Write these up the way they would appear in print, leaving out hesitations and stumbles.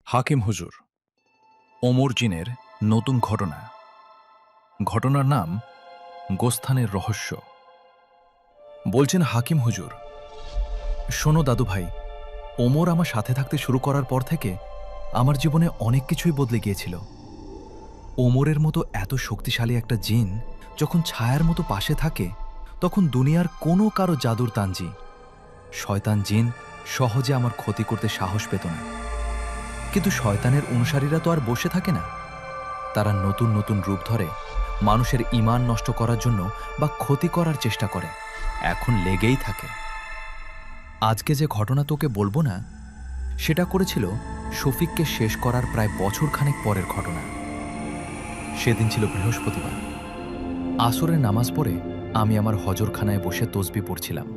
হাকিম হুজুর, ওমর জিনের নতুন ঘটনা। ঘটনার নাম গোস্থানের রহস্য। বলছেন হাকিম হুজুর, শোনো দাদু ভাই, ওমর আমার সাথে থাকতে শুরু করার পর থেকে আমার জীবনে অনেক কিছুই বদলে গিয়েছিল। ওমরের মতো এত শক্তিশালী একটা জিন যখন ছায়ার মতো পাশে থাকে, তখন দুনিয়ার কোনো কারো জাদুর তানজি শয়তান জিন সহজে আমার ক্ষতি করতে সাহস পেত না। কিন্তু শয়তানের অনুসারীরা তো আর বসে থাকে না, তারা নতুন নতুন রূপ ধরে মানুষের ঈমান নষ্ট করার জন্য বা ক্ষতি করার চেষ্টা করে, এখন লেগেই থাকে। আজকে যে ঘটনা তোকে বলবো না, সেটা করেছিল শফিককে শেষ করার প্রায় বছরখানেক পরের ঘটনা। সেদিন ছিল বৃহস্পতিবার। আসরের নামাজ পড়ে আমি আমার হজরখানায় বসে তসবি পড়ছিলাম।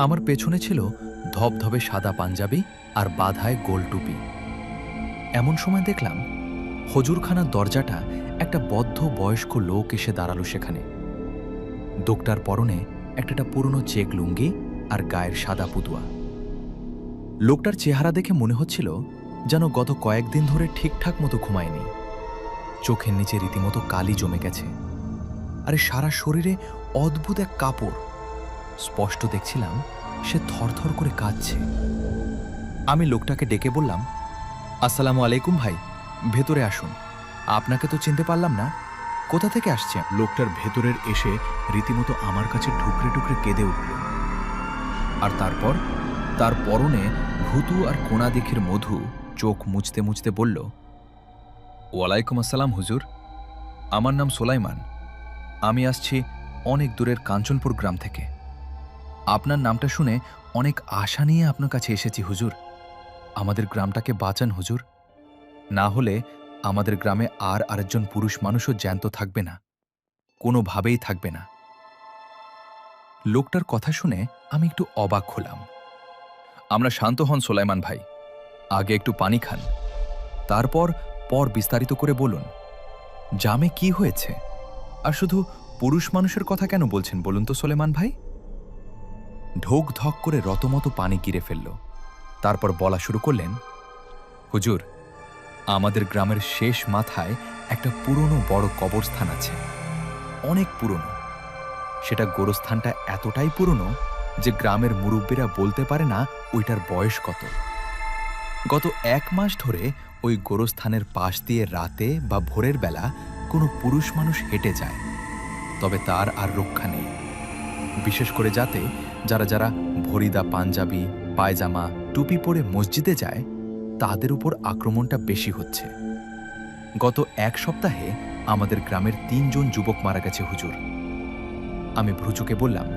আমার পেছনে ছিল ধবধবে সাদা পাঞ্জাবি আর বাধায় গোল টুপি। এমন সময় দেখলাম হজুরখানার দরজাটা একটা বদ্ধ বয়স্ক লোক এসে দাঁড়ালো সেখানে। দোকটার পরনে একটা পুরনো চেক লুঙ্গি আর গায়ের সাদা পুতুয়া। লোকটার চেহারা দেখে মনে হচ্ছিল যেন গত কয়েকদিন ধরে ঠিকঠাক মতো ঘুমায়নি। চোখের নিচে রীতিমতো কালি জমে গেছে, আরে সারা শরীরে অদ্ভুত এক কাপড়। স্পষ্ট দেখছিলাম সে থরথর করে কাঁদছে। আমি লোকটাকে ডেকে বললাম, আসসালামু আলাইকুম ভাই, ভেতরে আসুন। আপনাকে তো চিনতে পারলাম না, কোথা থেকে আসছে? লোকটার ভেতরের এসে রীতিমতো আমার কাছে ঠুকরে ঠুকরে কেঁদে উঠল। আর তারপর তার পরনে ভুতু আর কোনা দিঘির মধু চোখ মুছতে মুছতে বলল, ওয়ালাইকুম আসসালাম হুজুর, আমার নাম সোলাইমান। আমি আসছি অনেক দূরের কাঞ্চনপুর গ্রাম থেকে। আপনার নামটা শুনে অনেক আশা নিয়ে আপনার কাছে এসেছি হুজুর। আমাদের গ্রামটাকে বাঁচান হুজুর, না হলে আমাদের গ্রামে আর আরেকজন পুরুষ মানুষও জ্যান্ত থাকবে না, কোনোভাবেই থাকবে না। লোকটার কথা শুনে আমি একটু অবাক হলাম। আমরা শান্ত হন সোলাইমান ভাই, আগে একটু পানি খান, তারপর বিস্তারিত করে বলুন জামে কি হয়েছে। আর শুধু পুরুষ মানুষের কথা কেন বলছেন বলুন তো সোলেমান ভাই? ঢোক ধক করে রতমতো পানি গিরে ফেলল। তারপর বলা শুরু করলেন, হুজুর, আমাদের গ্রামের শেষ মাথায় একটা পুরনো বড় কবরস্থান আছে, অনেক পুরনো। সেটা গোরস্থানটা এতটাই পুরনো যে গ্রামের মুরব্বীরা বলতে পারে না ওইটার বয়স কত। গত 1 মাস ধরে ওই গোরস্থানের পাশ দিয়ে রাতে বা ভোরের বেলা কোনো পুরুষ মানুষ হেঁটে যায়, তবে তার আর রক্ষা নেই। বিশেষ করে যাতে যারা যারা ভরিদা পাঞ্জাবি, পায়জামা, টুপি পরে মসজিদে যায়, তাদের উপর আক্রমণটা বেশি হচ্ছে। গত 1 সপ্তাহে আমাদের গ্রামের 3 জন যুবক মারা গেছে হুজুর। আমি ভ্রুচুকে বললাম,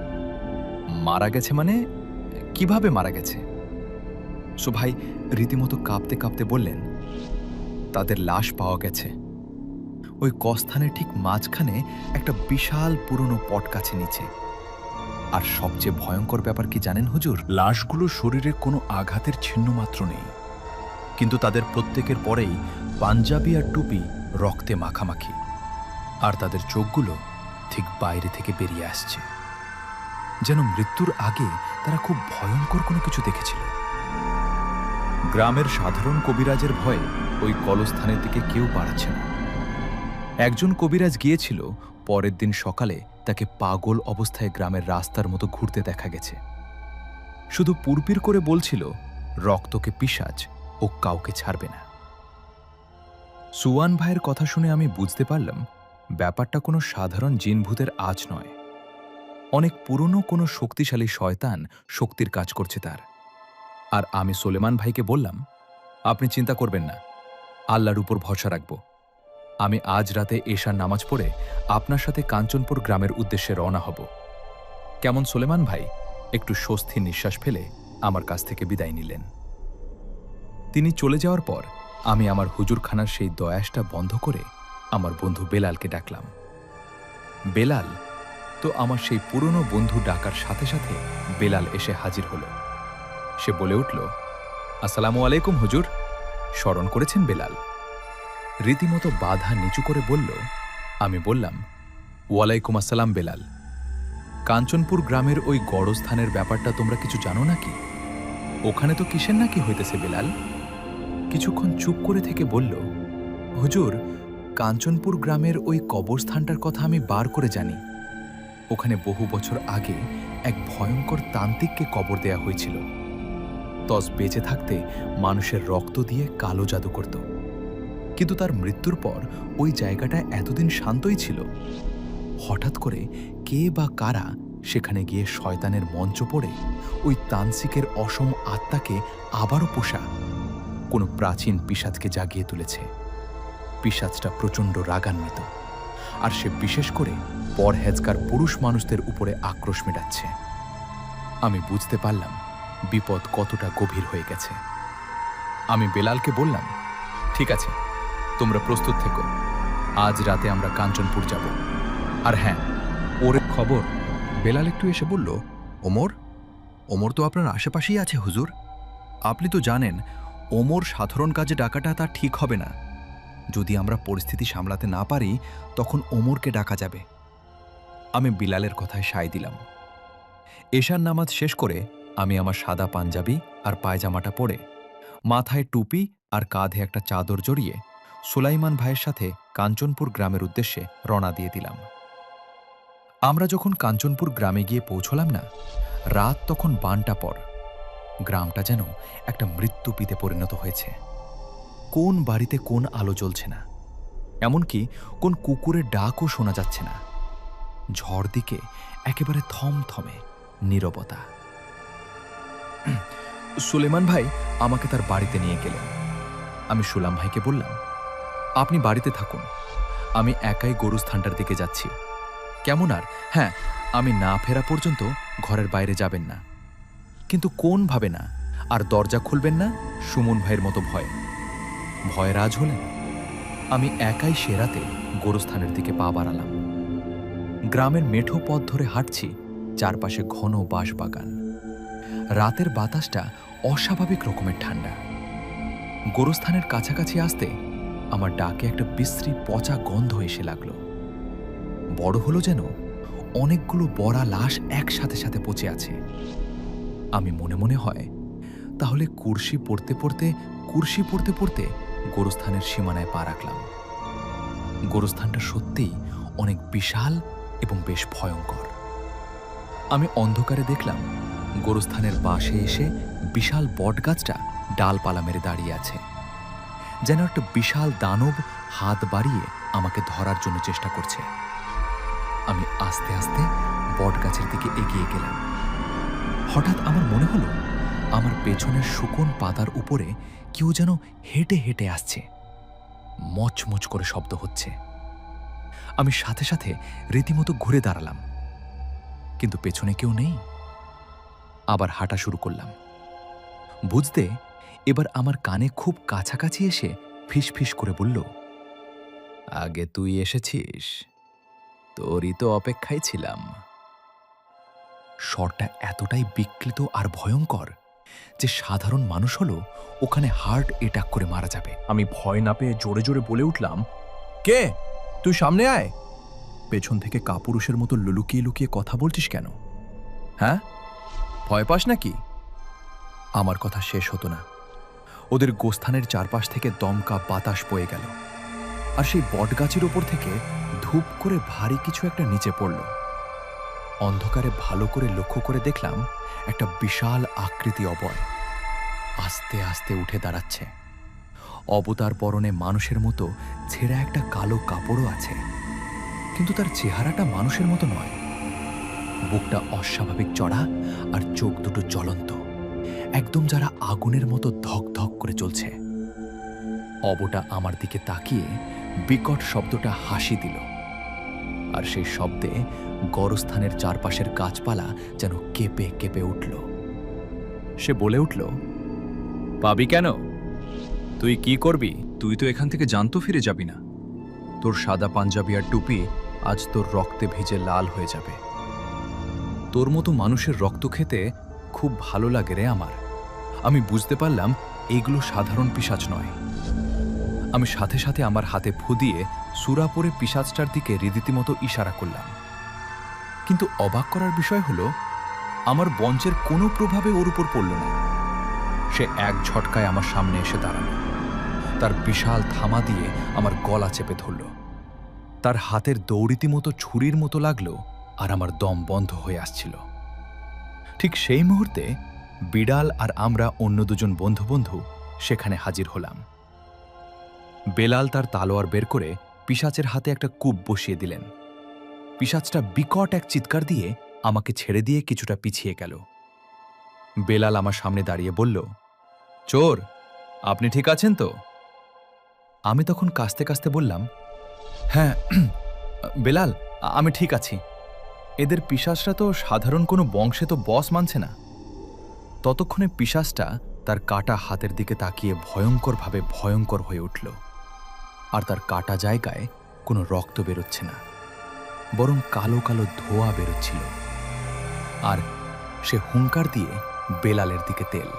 মারা গেছে মানে কিভাবে মারা গেছে? ভাই রীতিমতো কাঁপতে কাঁপতে বললেন, তাদের লাশ পাওয়া গেছে ওই কস্থানের ঠিক মাঝখানে একটা বিশাল পুরনো পটগাছের নিচে। আর সবচেয়ে ভয়ঙ্কর ব্যাপার কি জানেন হুজুর? লাশগুলো শরীরে কোনো আঘাতের চিহ্ন মাত্র নেই, কিন্তু তাদের প্রত্যেকের পরেই পাঞ্জাবি আর টুপি রক্তে মাখামাখি, আর তাদের চোখগুলো ঠিক বাইরে থেকে বেরিয়ে আসছে, যেন মৃত্যুর আগে তারা খুব ভয়ঙ্কর কোনো কিছু দেখেছিল। গ্রামের সাধারণ কবিরাজের ভয়ে ওই কলস্থানের দিকে কেউ বাড়াচ্ছে না। একজন কবিরাজ গিয়েছিল, পরের দিন সকালে তাকে পাগল অবস্থায় গ্রামের রাস্তার মতো ঘুরতে দেখা গেছে। শুধু পুরপির করে বলছিল রক্তকে পিশাচ ও কাউকে ছাড়বে না। সুয়ান ভাইয়ের কথা শুনে আমি বুঝতে পারলাম ব্যাপারটা কোনো সাধারণ জিনভূতের আজ নয়, অনেক পুরনো কোনো শক্তিশালী শয়তান শক্তির কাজ করছে তার। আর আমি সোলেমান ভাইকে বললাম, আপনি চিন্তা করবেন না, আল্লাহর উপর ভরসা রাখব। আমি আজ রাতে এশার নামাজ পড়ে আপনার সাথে কাঞ্চনপুর গ্রামের উদ্দেশ্যে রওনা হব। কেমন সোলেমান ভাই? একটু স্বস্তির নিঃশ্বাস ফেলে আমার কাছ থেকে বিদায় নিলেন। তিনি চলে যাওয়ার পর আমি আমার হুজুরখানার সেই দয়াসটা বন্ধ করে আমার বন্ধু বেলালকে ডাকলাম। বেলাল তো আমার সেই পুরনো বন্ধু ডাকার সাথে সাথে বেলাল এসে হাজির হল। সে বলে উঠল, আসসালামু আলাইকুম হুজুর। স্মরণ করেছেন বেলাল? রীতিমতো বাধা নিচু করে বলল। আমি বললাম, ওয়ালাইকুম আসসালাম বেলাল। কাঞ্চনপুর গ্রামের ওই গড়স্থানের ব্যাপারটা তোমরা কিছু জানো নাকি? ওখানে তো কিসের নাকি হইতেছে বেলাল? কিছুক্ষণ চুপ করে থেকে বলল, হুজুর, কাঞ্চনপুর গ্রামের ওই কবরস্থানটার কথা আমি বার করে জানি। ওখানে বহু বছর আগে এক ভয়ঙ্কর তান্ত্রিককে কবর দেয়া হয়েছিল। তস বেঁচে থাকতে মানুষের রক্ত দিয়ে কালো জাদু করত। কিন্তু তার মৃত্যুর পর ওই জায়গাটা এতদিন শান্তই ছিল। হঠাৎ করে কে বা কারা সেখানে গিয়ে শয়তানের মঞ্চ পড়ে ওই তান্ত্রিকের অসম আত্মাকে আবারও পোষা কোনো প্রাচীন পিশাচকে জাগিয়ে তুলেছে। পিশাচটা প্রচণ্ড রাগান্বিত, আর সে বিশেষ করে পরহেজগার পুরুষ মানুষদের উপরে আক্রোশ মেটাচ্ছে। আমি বুঝতে পারলাম বিপদ কতটা গভীর হয়ে গেছে। আমি বেলালকে বললাম, ঠিক আছে, তোমরা প্রস্তুত থেকো, আজ রাতে আমরা কাঞ্চনপুর যাব। আর হ্যাঁ, ওর খবর। বেলাল একটু এসে বলল, ওমর ওমর তো আপনার আশেপাশেই আছে হুজুর। আপনি তো জানেন ওমর সাধারণ কাজে ডাকাটা তা ঠিক হবে না। যদি আমরা পরিস্থিতি সামলাতে না পারি তখন ওমরকে ডাকা যাবে। আমি বিলালের কথায় সায় দিলাম। এশার নামাজ শেষ করে আমি আমার সাদা পাঞ্জাবি আর পায়জামাটা পরে, মাথায় টুপি আর কাঁধে একটা চাদর জড়িয়ে সুলাইমান ভাইয়ের সাথে কাঞ্চনপুর গ্রামের উদ্দেশ্যে রওনা দিয়ে দিলাম। আমরা যখন কাঞ্চনপুর গ্রামে গিয়ে পৌঁছলাম না, রাত তখন 12টা পর। গ্রামটা যেন একটা মৃত্যুপিতে পরিণত হয়েছে। কোন বাড়িতে কোন আলো জ্বলছে না, এমনকি কোন কুকুরের ডাকও শোনা যাচ্ছে না। ঝড় দিকে একেবারে থমথমে নীরবতা। সুলেমান ভাই আমাকে তার বাড়িতে নিয়ে গেলেন। আমি সুলাম ভাইকে বললাম, আপনি বাড়িতে থাকুন, আমি একাই গরুস্থানটার দিকে যাচ্ছি। কেমন? আর হ্যাঁ, আমি না ফেরা পর্যন্ত ঘরের বাইরে যাবেন না। কিন্তু কোন ভাবে না, আর দরজা খুলবেন না সুমন ভাইয়ের মতো ভয়। ভয় রাজ হলেন। আমি একাই সেরাতে গোরস্থানের দিকে পা বাড়ালাম। গ্রামের মেঠো পথ ধরে হাঁটছি, চারপাশে ঘন বাঁশবাগান। রাতের বাতাসটা অস্বাভাবিক রকমের ঠান্ডা। গোরস্থানের কাছাকাছি আসতে আমার ডাকে একটা বিশ্রী পচা গন্ধ এসে লাগলো। বড় হলো যেন অনেকগুলো বড়া লাশ একসাথে সাথে পচে আছে। আমি মনে মনে হয় তাহলে কুরসি পড়তে পড়তে গোরস্থানের সীমানায় পা রাখলাম। গোরস্থানটা সত্যিই অনেক বিশাল এবং বেশ ভয়ঙ্কর। আমি অন্ধকারে দেখলাম গোরস্থানের পাশে এসে বিশাল বটগাছটা ডালপালা মেরে দাঁড়িয়ে আছে, যেন একটা বিশাল দানব হাত বাড়িয়ে আমাকে ধরার জন্য চেষ্টা করছে। আমি আস্তে আস্তে বটগাছের দিকে এগিয়ে গেলাম। হঠাৎ আমার মনে হলো আমার পেছনের শুকন পাতার উপরে কেউ যেন হেঁটে হেঁটে আসছে। মচমচ করে শব্দ হচ্ছে। আমি সাথে সাথে রীতিমতো ঘুরে দাঁড়ালাম, কিন্তু পেছনে কেউ নেই। আবার হাঁটা শুরু করলাম। বুঝতে এবার আমার কানে খুব কাছাকাছি এসে ফিসফিস করে বলল, আগে তুই এসেছিস, তোরই তো অপেক্ষায় ছিলাম। স্বরটা এতটাই বিকৃত আর ভয়ঙ্কর যে সাধারণ মানুষ হলো ওখানে হার্ট অ্যাটাক করে মারা যাবে। আমি ভয় না পেয়ে জোরে জোরে বলে উঠলাম, কে তুই? সামনে আয়। পেছন থেকে কাপুরুষের মতো লুকিয়ে লুকিয়ে কথা বলছিস কেন? হ্যাঁ, ভয় পাস নাকি? আমার কথা শেষ হতো না। ওদের গোস্থানের চারপাশ থেকে দমকা বাতাস বয়ে গেল, আর সেই বটগাছের ওপর থেকে ধূপ করে ভারী কিছু একটা নিচে পড়ল। অন্ধকারে ভালো করে লক্ষ্য করে দেখলাম একটা বিশাল আকৃতি অবয় আস্তে আস্তে উঠে দাঁড়াচ্ছে। অবতার পরনে মানুষের মতো ছেঁড়া একটা কালো কাপড়ও আছে, কিন্তু তার চেহারাটা মানুষের মতো নয়। বুকটা অস্বাভাবিক চড়া আর চোখ দুটো জ্বলন্ত, একদম যারা আগুনের মতো ধক ধক করে চলছে। অবটা আমার দিকে তাকিয়ে বিকট শব্দটা হাসি দিল, আর সেই শব্দে গরস্থানের চারপাশের গাছপালা যেন কেঁপে কেঁপে উঠল। সে বলে উঠল, পাবি কেন? তুই কি করবি? তুই তো এখান থেকে জ্যান্ত ফিরে যাবি না। তোর সাদা পাঞ্জাবি আর টুপি আজ তোর রক্তে ভিজে লাল হয়ে যাবে। তোর মতো মানুষের রক্ত খেতে খুব ভালো লাগে রে আমার। আমি বুঝতে পারলাম এইগুলো সাধারণ পিশাচ নয়। আমি সাথে সাথে আমার হাতে ফু দিয়ে সূরা পড়ে পিশাচটার দিকে রীতিমতো ইশারা করলাম। কিন্তু অবাক করার বিষয় হলো আমার বঞ্চের কোনো প্রভাবে ওর উপর পড়ল না। সে এক ঝটকায় আমার সামনে এসে দাঁড়ালো। তার বিশাল থামা দিয়ে আমার গলা চেপে ধরল। তার হাতের দৌড়িতি মতো ছুরির মতো লাগলো, আর আমার দম বন্ধ হয়ে আসছিল। ঠিক সেই মুহূর্তে বিড়াল আর আমরা অন্য দুজন বন্ধু সেখানে হাজির হলাম। বেলাল তার তালোয়ার বের করে পিশাচের হাতে একটা কূপ বসিয়ে দিলেন। পিশাচটা বিকট এক চিৎকার দিয়ে আমাকে ছেড়ে দিয়ে কিছুটা পিছিয়ে গেল। বেলাল আমার সামনে দাঁড়িয়ে বলল, চোর, আপনি ঠিক আছেন তো? আমি তখন কাস্তে কাস্তে বললাম, হ্যাঁ বেলাল, আমি ঠিক আছি। এদের পিশাচরা তো সাধারণ কোনো বংশে তো বস মানছে না। ততক্ষণে পিশাচটা তার কাটা হাতের দিকে তাকিয়ে ভয়ঙ্করভাবে ভয়ঙ্কর হয়ে উঠল, আর তার কাটা জায়গায় কোনো রক্ত বেরোচ্ছে না, বরং কালো কালো ধোঁয়া বেরোচ্ছিল। আর সে হুঙ্কার দিয়ে বেলালের দিকে তেল।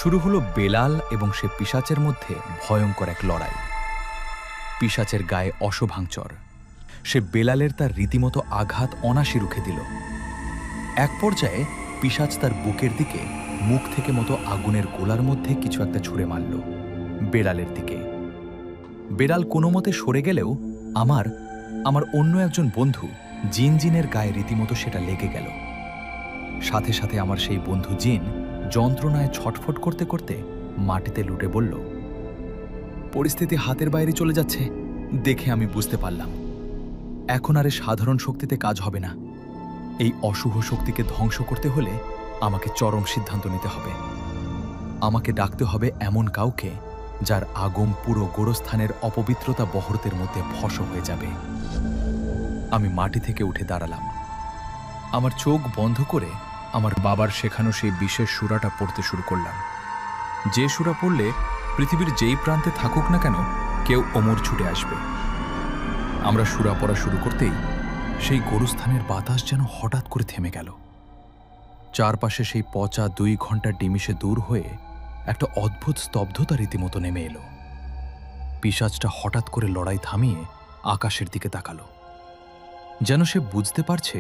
শুরু হলো বেলাল এবং সে পিশাচের মধ্যে ভয়ঙ্কর এক লড়াই। পিশাচের গায়ে অশোভাংচর। সে বেলালের তার রীতিমতো আঘাত অনাসি রুখে দিল। এক পর্যায়ে পিশাচ তার বুকের দিকে মুখ থেকে মতো আগুনের গোলার মধ্যে কিছু একটা ছুঁড়ে মারল বেলালের দিকে। বেলাল কোনো মতে সরে গেলেও আমার অন্য একজন বন্ধু জিনের গায়ে রীতিমতো সেটা লেগে গেল। সাথে সাথে আমার সেই বন্ধু জিন যন্ত্রণায় ছটফট করতে করতে মাটিতে লুটে বলল, পরিস্থিতি হাতের বাইরে চলে যাচ্ছে দেখে আমি বুঝতে পারলাম, এখন আর সাধারণ শক্তিতে কাজ হবে না। এই অশুভ শক্তিকে ধ্বংস করতে হলে আমাকে চরম সিদ্ধান্ত নিতে হবে। আমাকে ডাকতে হবে এমন কাউকে যার আগম পুরো গোরস্থানের অপবিত্রতা বহরতের মধ্যে ফস হয়ে যাবে। আমি মাটি থেকে উঠে দাঁড়ালাম। আমার চোখ বন্ধ করে আমার বাবার শেখানো সেই বিশেষ সূরাটা পড়তে শুরু করলাম, যে সূরা পড়লে পৃথিবীর যেই প্রান্তে থাকুক না কেন কেউ ওমর ছুটে আসবে। আমরা সূরা পড়া শুরু করতেই সেই গোরস্থানের বাতাস যেন হঠাৎ করে থেমে গেল। চারপাশে সেই পচা 2 ঘন্টার ডিমিশে দূর হয়ে একটা অদ্ভুত স্তব্ধতা রীতিমতো নেমে এলো। পিশাচটা হঠাৎ করে লড়াই থামিয়ে আকাশের দিকে তাকালো, যেন সে বুঝতে পারছে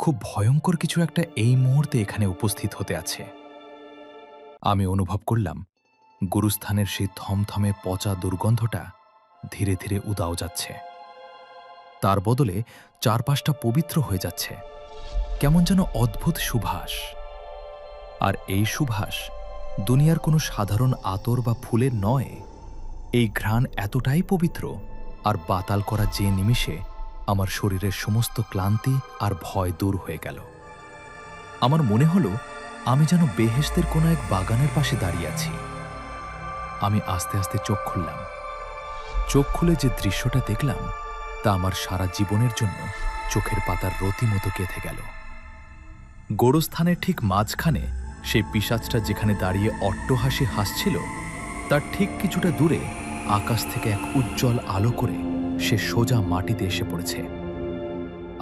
খুব ভয়ঙ্কর কিছু একটা এই মুহূর্তে এখানে উপস্থিত হতে আছে। আমি অনুভব করলাম গুরুস্থানের সেই থমথমে পচা দুর্গন্ধটা ধীরে ধীরে উদাও যাচ্ছে। তার বদলে চারপাশটা পবিত্র হয়ে যাচ্ছে, কেমন যেন অদ্ভুত সুবাস। আর এই সুবাস দুনিয়ার কোনো সাধারণ আতর বা ফুলের নয়। এই ঘ্রাণ এতটাই পবিত্র আর বাতাল করা যে নিমিষে আমার শরীরের সমস্ত ক্লান্তি আর ভয় দূর হয়ে গেল। আমার মনে হলো আমি যেন বেহেশতের কোনো এক বাগানের পাশে দাঁড়িয়ে আছি। আমি আস্তে আস্তে চোখ খুললাম। চোখ খুলে যে দৃশ্যটা দেখলাম তা আমার সারা জীবনের জন্য চোখের পাতার রতি মতো গেঁথে গেল। গোরস্থানের ঠিক মাঝখানে সেই পিশাচটা যেখানে দাঁড়িয়ে অট্টহাসি হাসছিল, তার ঠিক কিছুটা দূরে আকাশ থেকে এক উজ্জ্বল আলো করে সে সোজা মাটিতে এসে পড়েছে।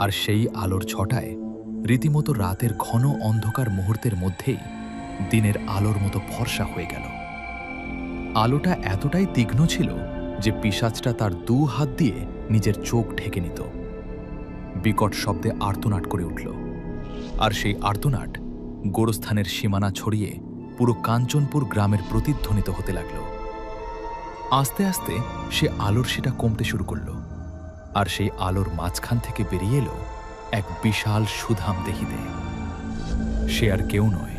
আর সেই আলোর ছটায় রীতিমতো রাতের ঘন অন্ধকার মুহূর্তের মধ্যেই দিনের আলোর মতো ফর্সা হয়ে গেল। আলোটা এতটাই তীক্ষ্ণ ছিল যে পিশাচটা তার 2 হাত দিয়ে নিজের চোখ ঢেকে নিত। বিকট শব্দে আর্তনাদ করে উঠল, আর সেই আর্তনাদ গোরস্থানের সীমানা ছড়িয়ে পুরো কাঞ্চনপুর গ্রামের প্রতিধ্বনিত হতে লাগল। আস্তে আস্তে সে আলোর সেটা কমতে শুরু করল, আর সেই আলোর মাঝখান থেকে বেরিয়ে এলো এক বিশাল সুধাম দেহিতে। সে আর কেউ নয়,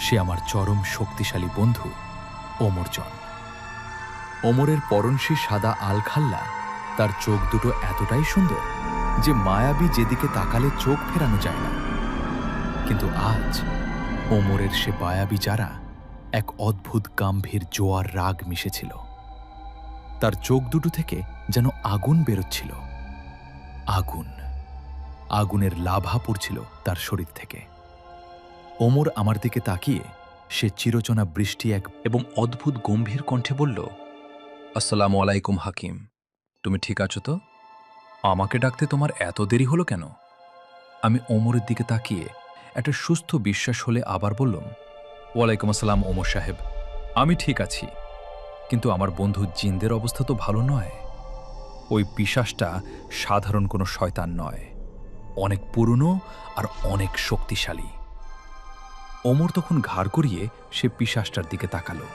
সে আমার চরম শক্তিশালী বন্ধু ওমরজন। ওমরের পরনশী সাদা আলখাল্লা, তার চোখ দুটো এতটাই সুন্দর যে মায়াবী যেদিকে তাকালে চোখ ফেরানো যায় না। কিন্তু আজ ওমরের সে মায়াবী যারা এক অদ্ভুত গাম্ভীর জোয়ার রাগ মিশেছিল। তার চোখ দুটো থেকে যেন আগুন বেরোচ্ছিল। আগুন, আগুনের লাভা পড়ছিল তার শরীর থেকে। ওমর আমার দিকে তাকিয়ে সে চিরচেনা বৃষ্টি এক এবং অদ্ভুত গম্ভীর কণ্ঠে বলল, আসসালামু আলাইকুম হাকিম, তুমি ঠিক আছো তো? আমাকে ডাকতে তোমার এত দেরি হলো কেন? আমি ওমরের দিকে তাকিয়ে একটা সুস্থ বিশ্বাস হলে আবার বললাম, ওয়ালাইকুম আসসালাম ওমর সাহেব, আমি ঠিক আছি, কিন্তু আমার বন্ধু জিনদের অবস্থা তো ভালো নয়। ওই পিশাচটা সাধারণ কোনো শয়তান নয়, অনেক পুরনো আর অনেক শক্তিশালী। ওমর তখন ঘাড় করিয়ে সে পিশাচটার দিকে তাকালো।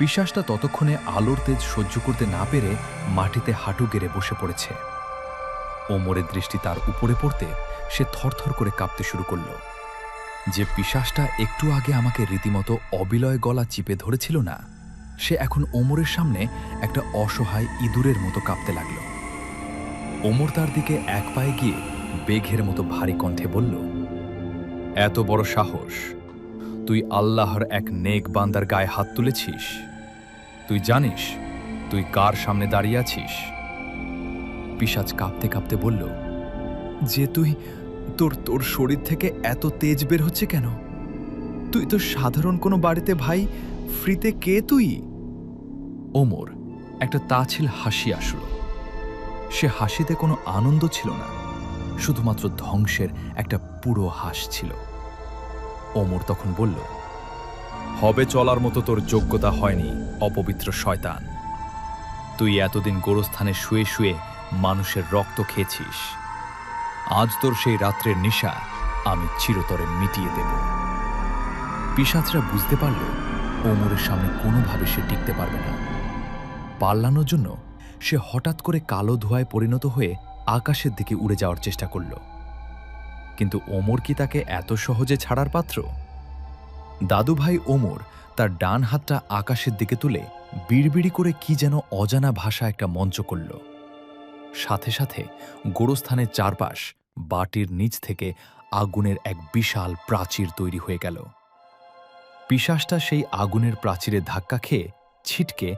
পিশাচটা ততক্ষণে আলোর তেজ সহ্য করতে না পেরে মাটিতে হাঁটু গেড়ে বসে পড়েছে। ওমরের দৃষ্টি তার উপরে পড়তে সে থরথর করে কাঁপতে শুরু করল। যে পিশাচটা একটু আগে আমাকে রীতিমতো অবিলয় গলা চিপে ধরেছিল না, সে এখন ওমরের সামনে একটা অসহায় ইঁদুরের মতো কাঁপতে লাগল। ওমর তার দিকে এক পায়ে গিয়ে বেঘের মতো ভারী কণ্ঠে বলল, এত বড় সাহস! তুই আল্লাহর এক নেক বান্দার গায়ে হাত তুলেছিস? তুই জানিস তুই কার সামনে দাঁড়িয়ে আছিস? পিশাচ কাঁপতে কাঁপতে বলল, যে তুই তোর তোর শরীর থেকে এত তেজ বের হচ্ছে কেন? তুই তো সাধারণ কোনো বাড়িতে ভাই, ফ্রিতে কে তুই? ওমর একটা তাচ্ছিল হাসি আসলো। সে হাসিতে কোনো আনন্দ ছিল না, শুধুমাত্র ধ্বংসের একটা পুরো হাস ছিল। ওমর তখন বলল, হবে চলার মতো তোর যোগ্যতা হয়নি, অপবিত্র শয়তান। তুই এতদিন গোরস্থানে শুয়ে শুয়ে মানুষের রক্ত খেয়েছিস। আজ তোর সেই রাত্রের নেশা আমি চিরতরে মিটিয়ে দেব। পিশাচরা বুঝতে পারল ওমরের সামনে কোনোভাবে সে টিকতে পারবে না। পাল্লানোর জন্য সে হঠাৎ করে কালো ধোঁয়ায় পরিণত হয়ে আকাশের দিকে উড়ে যাওয়ার চেষ্টা করল। কিন্তু ওমর কি তাকে এত সহজে ছাড়ার পাত্র? দাদুভাই ওমর তার ডান হাতটা আকাশের দিকে তুলে বিড়বিড়ি করে কি যেন অজানা ভাষা একটা মঞ্চ করল। সাথে সাথে গোরস্থানের চারপাশ বাটির নিচ থেকে আগুনের এক বিশাল প্রাচীর তৈরি হয়ে গেল। পিশাচটা সেই আগুনের প্রাচীরে ধাক্কা খেয়ে ছিটকে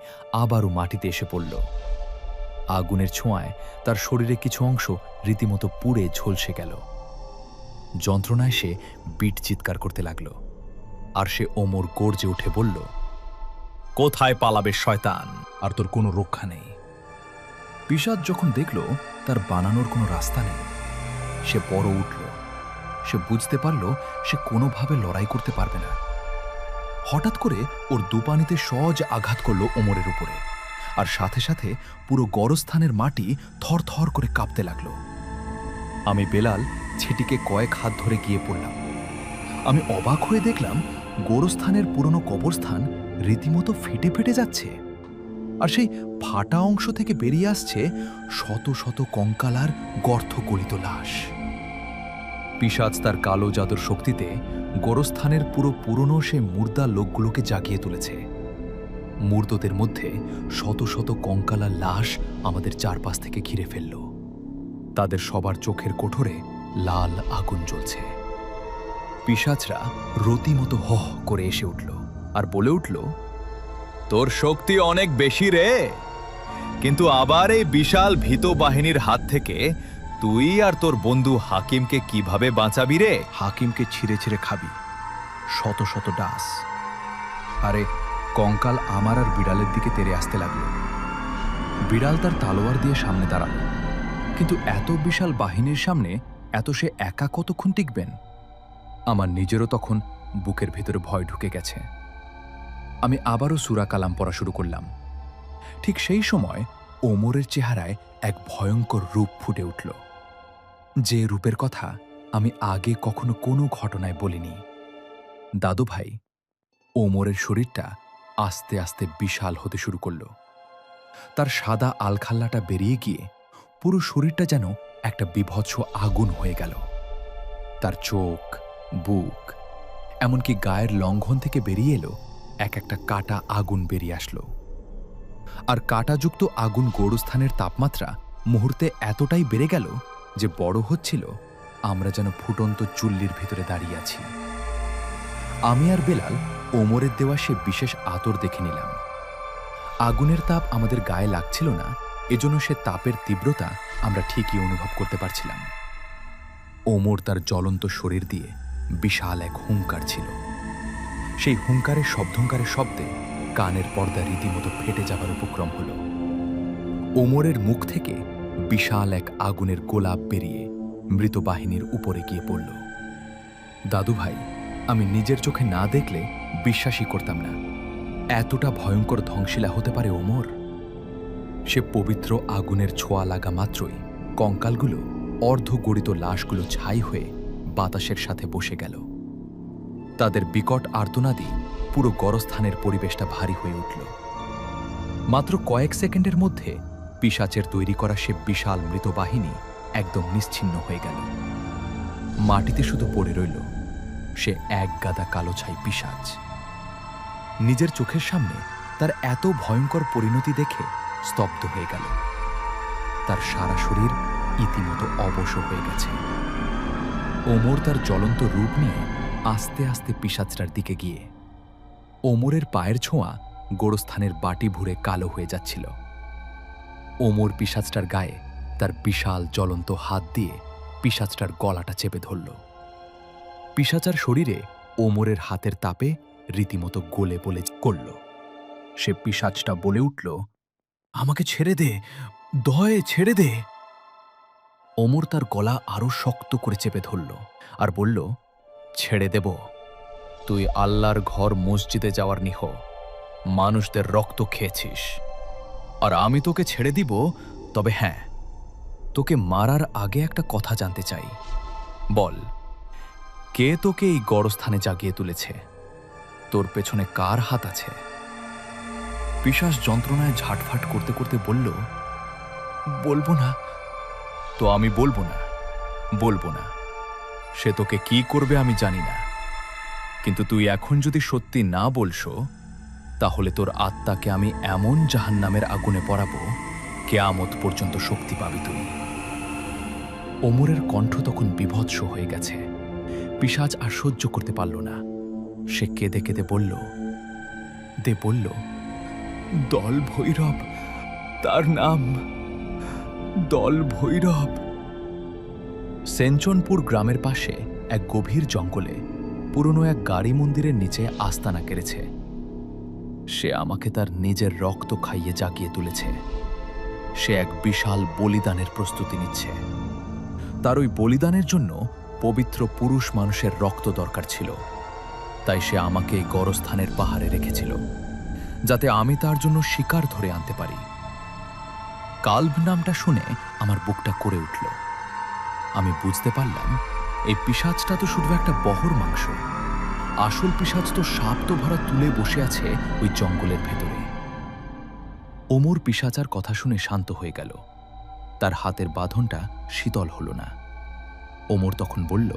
আবারও মাটিতে এসে পড়ল। আগুনের ছোঁয়ায় তার শরীরে কিছু অংশ রীতিমতো পুড়ে ঝলসে গেল। যন্ত্রণায় সে বিট চিৎকার করতে লাগল। আর সে ওমর গর্জে উঠে বলল, কোথায় পালাবে শয়তান? আর তোর কোনো রক্ষা নেই। পিশাচ যখন দেখল তার বানানোর কোনো রাস্তা নেই, সে বড় উঠল। সে বুঝতে পারল সে কোনোভাবে লড়াই করতে পারবে না। হঠাৎ করে ওর দুপানিতে সহজ আঘাত করল ওমরের উপরে, আর সাথে সাথে পুরো গরস্থানের মাটি থরথর করে কাঁপতে লাগল। আমি বেলাল ছেটিকে কয়েক হাত ধরে গিয়ে পড়লাম। আমি অবাক হয়ে দেখলাম গোরস্থানের পুরনো কবরস্থান রীতিমতো ফেটে ফেটে যাচ্ছে, আর সেই ফাটা অংশ থেকে বেরিয়ে আসছে শত শত কঙ্কাল আর গর্থগলিত লাশ। পিশাচ তার কালো জাদুর শক্তিতে গোরস্থানের পুরো পুরনো সে মুর্দা লোকগুলোকে জাগিয়ে তুলেছে। মুর্দদের মধ্যে শত শত কঙ্কালার লাশ আমাদের চারপাশ থেকে ঘিরে ফেলল। তাদের সবার চোখের কোঠরে লাল আগুন জ্বলছে। পিশাচরা রীতিমতো হহ করে এসে উঠল আর বলে উঠল, তোর শক্তি অনেক বেশি রে, কিন্তু আবার এই বিশাল ভীত বাহিনীর হাত থেকে তুই আর তোর বন্ধু হাকিমকে কিভাবে বাঁচাবি রে? হাকিমকে ছিঁড়ে ছিঁড়ে খাবি, শত শত ডাস। আরে কঙ্কাল আমার আর বিড়ালের দিকে তেড়ে আসতে লাগলো। বিড়াল তার তালোয়ার দিয়ে সামনে দাঁড়ালো, কিন্তু এত বিশাল বাহিনীর সামনে এত সে একা কতক্ষণ টিকবেন? আমার নিজেরও তখন বুকের ভেতরে ভয় ঢুকে গেছে। আমি আবারও সূরা কালাম পড়া শুরু করলাম। ঠিক সেই সময় ওমরের চেহারায় এক ভয়ঙ্কর রূপ ফুটে উঠল, যে রূপের কথা আমি আগে কখনো কোনো ঘটনায় বলিনি। দাদুভাই, ওমরের শরীরটা আস্তে আস্তে বিশাল হতে শুরু করল। তার সাদা আলখাল্লাটা বেরিয়ে গিয়ে পুরো শরীরটা যেন একটা বীভৎস আগুন হয়ে গেল। তার চোখ, বুক, এমনকি গায়ের লঙ্ঘন থেকে বেরিয়ে এলো এক একটা কাটা আগুন বেরিয়ে আসলো। আর কাঁটাযুক্ত আগুন গোরস্থানের তাপমাত্রা মুহূর্তে এতটাই বেড়ে গেল যে বড় হচ্ছিল আমরা যেন ফুটন্ত চুল্লির ভিতরে দাঁড়িয়ে আছি। আমি আর বেলাল ওমরের দেওয়া সে বিশেষ আতর দেখে নিলাম। আগুনের তাপ আমাদের গায়ে লাগছিল না, এজন্য সে তাপের তীব্রতা আমরা ঠিকই অনুভব করতে পারছিলাম। ওমর তার জ্বলন্ত শরীর দিয়ে বিশাল এক হুঙ্কার ছিল। সেই হুঙ্কারের শব্দঙ্কারের শব্দে কানের পর্দা রীতিমতো ফেটে যাবার উপক্রম হল। ওমরের মুখ থেকে বিশাল এক আগুনের গোলাপ বেরিয়ে মৃত বাহিনীর উপরে গিয়ে পড়ল। দাদুভাই, আমি নিজের চোখে না দেখলে বিশ্বাসই করতাম না এতটা ভয়ঙ্কর ধ্বংসিলা হতে পারে ওমর। সে পবিত্র আগুনের ছোঁয়া লাগা মাত্রই কঙ্কালগুলো, অর্ধগড়িত লাশগুলো ছাই হয়ে বাতাসের সাথে বসে গেল। তাদের বিকট আর্তনাদি পুরো গড়স্থানের পরিবেশটা ভারী হয়ে উঠল। মাত্র কয়েক সেকেন্ডের মধ্যে পিশাচের তৈরি করা সে বিশাল মৃত বাহিনী একদম নিশ্চিহ্ন হয়ে গেল। মাটিতে শুধু পড়ে রইল সে এক গাদা কালো ছাই পিশাচ। নিজের চোখের সামনে তার এত ভয়ঙ্কর পরিণতি দেখে স্তব্ধ হয়ে গেল। তার সারা শরীর ইতিমতো অবশ হয়ে গেছে। ওমর তার জ্বলন্ত রূপ নিয়ে আস্তে আস্তে পিশাচটার দিকে গিয়ে ওমরের পায়ের ছোঁয়া গোরস্থানের বাটি ভুরে কালো হয়ে যাচ্ছিল। ওমর পিশাচটার গায়ে তার বিশাল জ্বলন্ত হাত দিয়ে পিশাচটার গলাটা চেপে ধরল। পিশাচার শরীরে ওমরের হাতের তাপে রীতিমতো গলে বলে করল। সে পিশাচটা বলে উঠল, আমাকে ছেড়ে দে, দয়ে ছেড়ে দে। ওমর তার গলা আরো শক্ত করে চেপে ধরল আর বলল, ছেড়ে দেব? তুই আল্লাহর ঘর মসজিদে যাওয়ার নিহ মানুষদের রক্ত খেয়েছিস, আর আমি তোকে ছেড়ে দিব। তবে হ্যাঁ, তোকে মারার আগে একটা কথা জানতে চাই। বল, কে তোকে এই গড়স্থানে জাগিয়ে তুলেছে? তোর পেছনে কার হাত আছে? পিশাচ যন্ত্রণায় ঝাটফাট করতে করতে বলল, বলবো না। তো আমি বলবো না। সে তোকে কি করবে আমি জানি না, কিন্তু তুই এখন যদি সত্যি না বলছো, তাহলে তোর আত্মাকে আমি এমন জাহান্নামের আগুনে পড়াবো, কেয়ামত পর্যন্ত শক্তি পাবি তুই। ওমরের কণ্ঠ তখন বিভৎস হয়ে গেছে। পিশাচ আর সহ্য করতে পারল না। সে কেঁদে কেঁদে বলল, দল ভৈরব, তার নাম দল ভৈরব। সেনচনপুর গ্রামের পাশে এক গভীর জঙ্গলে পুরনো এক গাড়ি মন্দিরের নিচে আস্তানা কেড়েছে। সে আমাকে তার নিজের রক্ত খাইয়ে জাগিয়ে তুলেছে। সে এক বিশাল বলিদানের প্রস্তুতি নিচ্ছে। তার ওই বলিদানের জন্য পবিত্র পুরুষ মানুষের রক্ত দরকার ছিল। তাই সে আমাকে এই গড়স্থানের পাহাড়ে রেখেছিল, যাতে আমি তার জন্য শিকার ধরে আনতে পারি। কালভ নামটা শুনে আমার বুকটা করে উঠল। আমি বুঝতে পারলাম, এই পিশাচটা তো শুধু একটা বহর মাংস। আসল পিশাচ তো সাপ তো ভরা তুলে বসে আছে ওই জঙ্গলের ভেতরে। ওমর পিশাচার কথা শুনে শান্ত হয়ে গেল। তার হাতের বাঁধনটা শীতল হল না। ওমর তখন বলল,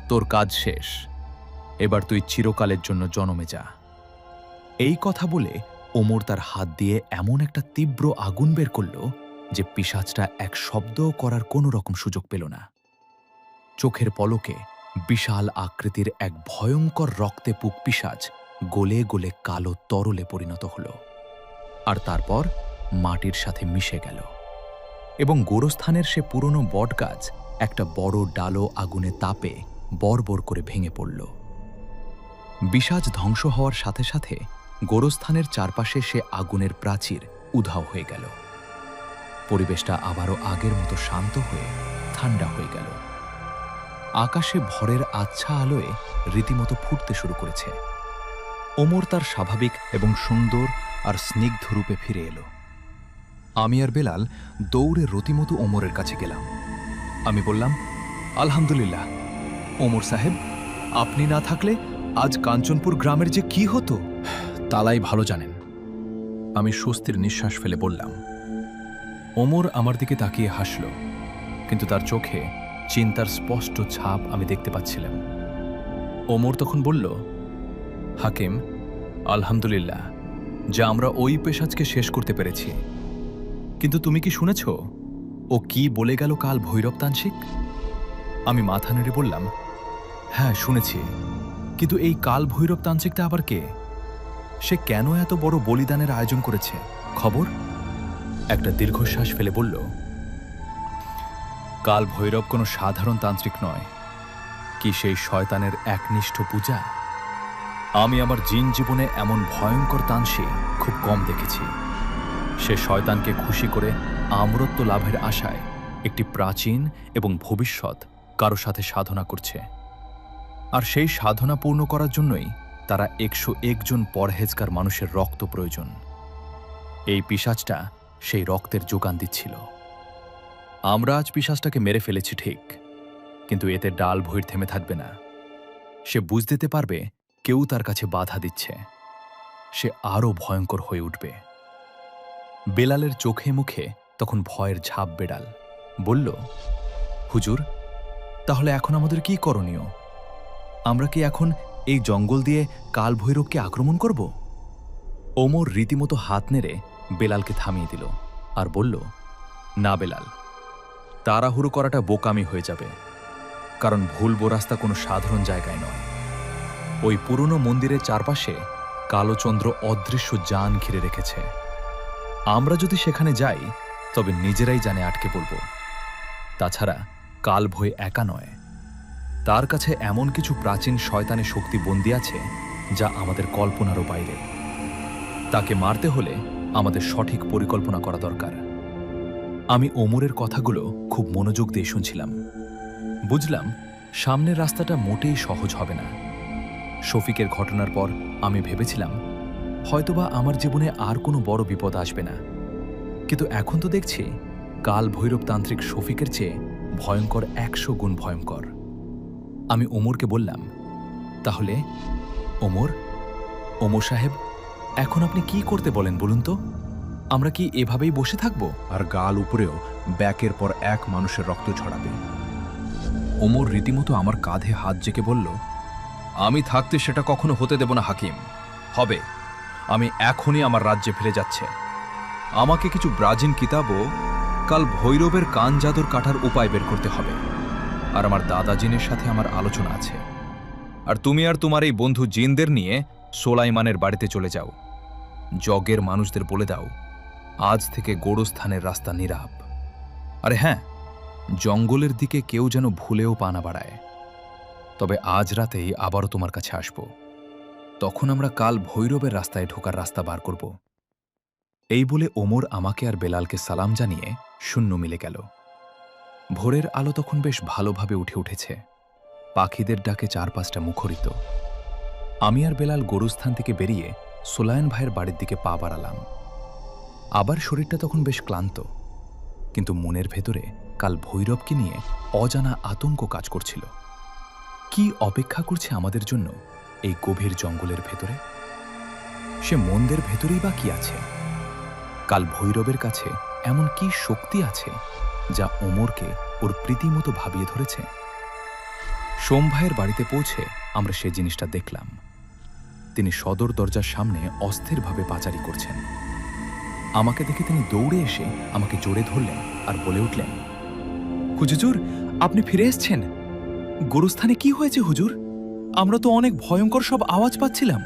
তোর কাজ শেষ, এবার তুই চিরকালের জন্য জনমে যা। এই কথা বলে ওমর তার হাত দিয়ে এমন একটা তীব্র আগুন বের করল যে পিশাচটা এক শব্দও করার কোনো রকম সুযোগ পেল না। চোখের পলকে বিশাল আকৃতির এক ভয়ঙ্কর রক্তে পুক পিশাচ গলে গলে কালো তরলে পরিণত হল, আর তারপর মাটির সাথে মিশে গেল এবং গোরস্থানের সে পুরনো বটগাছ একটা বড় ডালো আগুনে তাপে বড়বড় করে ভেঙে পড়ল। পিশাচ ধ্বংস হওয়ার সাথে সাথে গোরস্থানের চারপাশে সে আগুনের প্রাচীর উধাও হয়ে গেল। পরিবেশটা আবারও আগের মতো শান্ত হয়ে ঠান্ডা হয়ে গেল। আকাশে ভোরের আচ্ছা আলোয় রীতিমতো ফুটতে শুরু করেছে। ওমর তার স্বাভাবিক এবং সুন্দর আর স্নিগ্ধ রূপে ফিরে এলো। আমি আর বেলাল দৌড়ে রীতিমতো ওমরের কাছে গেলাম। আমি বললাম, আলহামদুলিল্লাহ ওমর সাহেব, আপনি না থাকলে আজ কাঞ্চনপুর গ্রামের যে কি হতো তালাই ভালো জানেন। আমি স্বস্তির নিঃশ্বাস ফেলে বললাম। ওমর আমার দিকে তাকিয়ে হাসল, কিন্তু তার চোখে চিন্তার স্পষ্ট ছাপ আমি দেখতে পাচ্ছিলাম। ওমর তখন বলল, হাকিম, আলহামদুলিল্লাহ যে আমরা ওই পেশাজকে শেষ করতে পেরেছি। কিন্তু তুমি কি শুনেছ ও কি বলে গেল কাল ভৈরব তান্ত্রিক? আমি মাথা নেড়ে বললাম, হ্যাঁ শুনেছি, কিন্তু এই কাল ভৈরব তান্ত্রিকটা আবার কে? সে কেন এত বড় বলিদানের আয়োজন করেছে? খবর? একটা দীর্ঘশ্বাস ফেলে বলল, কাল ভৈরব কোনো সাধারণ তান্ত্রিক নয়। কি সেই শয়তানের একনিষ্ঠ পূজা? আমি আমার জিন জীবনে এমন ভয়ঙ্কর তান্ত্রিক খুব কম দেখেছি। সে শয়তানকে খুশি করে আমরত্ব লাভের আশায় একটি প্রাচীন এবং ভবিষ্যৎ কারো সাথে সাধনা করছে, আর সেই সাধনা পূর্ণ করার জন্যই তারা 101 জন পরহেজগার মানুষের রক্ত প্রয়োজন। এই পিশাচটা সেই রক্তের যোগান দিচ্ছিল। আমরা আজ পিশাচটাকে মেরে ফেলেছি ঠিক, কিন্তু এতে ডাল ভৈর থেমে থাকবে না। সে বুঝতে পারবে কেউ তার কাছে বাধা দিচ্ছে। সে আরও ভয়ঙ্কর হয়ে উঠবে। বেলালের চোখে মুখে তখন ভয়ের ঝাঁপ বেড়াল। বলল, হুজুর, তাহলে এখন আমাদের কি করণীয়? আমরা কি এখন এই জঙ্গল দিয়ে কাল ভৈরবকে আক্রমণ করব? ওমর রীতিমতো হাত নেড়ে বেলালকে থামিয়ে দিল আর বলল, না বেলাল, তাড়াহুড়ো করাটা বোকামি হয়ে যাবে। কারণ ভুলবো রাস্তা কোনো সাধারণ জায়গায় নয়। ওই পুরনো মন্দিরের চারপাশে কালোচন্দ্র অদৃশ্য জান ঘিরে রেখেছে। আমরা যদি সেখানে যাই তবে নিজেরাই জানে আটকে পড়ব। তাছাড়া কালভৈ একা নয়, তার কাছে এমন কিছু প্রাচীন শয়তানের শক্তি বন্দী আছে যা আমাদের কল্পনারও বাইরে। তাকে মারতে হলে আমাদের সঠিক পরিকল্পনা করা দরকার। আমি ওমরের কথাগুলো খুব মনোযোগ দিয়ে শুনছিলাম। বুঝলাম সামনের রাস্তাটা মোটেই সহজ হবে না। শফিকের ঘটনার পর আমি ভেবেছিলাম হয়তোবা আমার জীবনে আর কোনো বড় বিপদ আসবে না, কিন্তু এখন তো দেখছি কাল ভৈরবতান্ত্রিক শফিকের চেয়ে ভয়ঙ্কর 100 গুণ ভয়ঙ্কর। আমি ওমরকে বললাম, তাহলে ওমর সাহেব, এখন আপনি কি করতে বলেন বলুন তো? আমরা কি এভাবেই বসে থাকব? আর গাল উপরেও ব্যাকের পর এক মানুষের রক্ত ঝরাবে। ওমর রীতিমতো আমার কাঁধে হাত জেকে বলল, আমি থাকতে সেটা কখনো হতে দেব না হাকিম। হবে, আমি এখনই আমার রাজ্যে ফিরে যাচ্ছে। আমাকে কিছু ব্রাজিন কিতাবও কাল ভৈরবের কান জাদুর কাটার উপায় বের করতে হবে। আর আমার দাদা জিনের সাথে আমার আলোচনা আছে। আর তুমি আর তোমার এই বন্ধু জিনদের নিয়ে সোলাইমানের বাড়িতে চলে যাও। জগের মানুষদের বলে দাও আজ থেকে গোরস্থানের রাস্তা নীরব। আরে হ্যাঁ, জঙ্গলের দিকে কেউ যেন ভুলেও পা না বাড়ায়। তবে আজ রাতেই আবারও তোমার কাছে আসব। তখন আমরা কাল ভৈরবের রাস্তায় ঢোকার রাস্তা বার করব। এই বলে ওমর আমাকে আর বেলালকে সালাম জানিয়ে শূন্য মিলে গেল। ভোরের আলো তখন বেশ ভালোভাবে উঠেছে। পাখিদের ডাকে চারপাশটা মুখরিত। আমি আর বেলাল গোরস্থান থেকে বেরিয়ে সোলায়ন ভাইয়ের বাড়ির দিকে পা বাড়ালাম। আবার শরীরটা তখন বেশ ক্লান্ত, কিন্তু মনের ভেতরে কাল ভৈরবকে নিয়ে অজানা আতঙ্ক কাজ করছিল। কি অপেক্ষা করছে আমাদের জন্য এই গভীর জঙ্গলের ভেতরে? সে মন্দের ভেতরেই বা কি আছে? কাল ভৈরবের কাছে এমন কি শক্তি আছে যা ওমরকে ওর প্রীতিমতো ভাবিয়ে ধরেছে? সোম ভাইয়ের বাড়িতে পৌঁছে আমরা সে জিনিসটা দেখলাম। তিনি সদর দরজার সামনে অস্থিরভাবে পাচারি করছেন। আমাকে দেখে তিনি দৌড়ে এসে আমাকে জোরে ধরলেন আর বলে উঠলেন, হুজুর, আপনি ফিরে এসেছেন। গোরস্থানে কি হয়েছে হুজুর? আমরা তো অনেক ভয়ঙ্কর সব আওয়াজ পাচ্ছিলাম।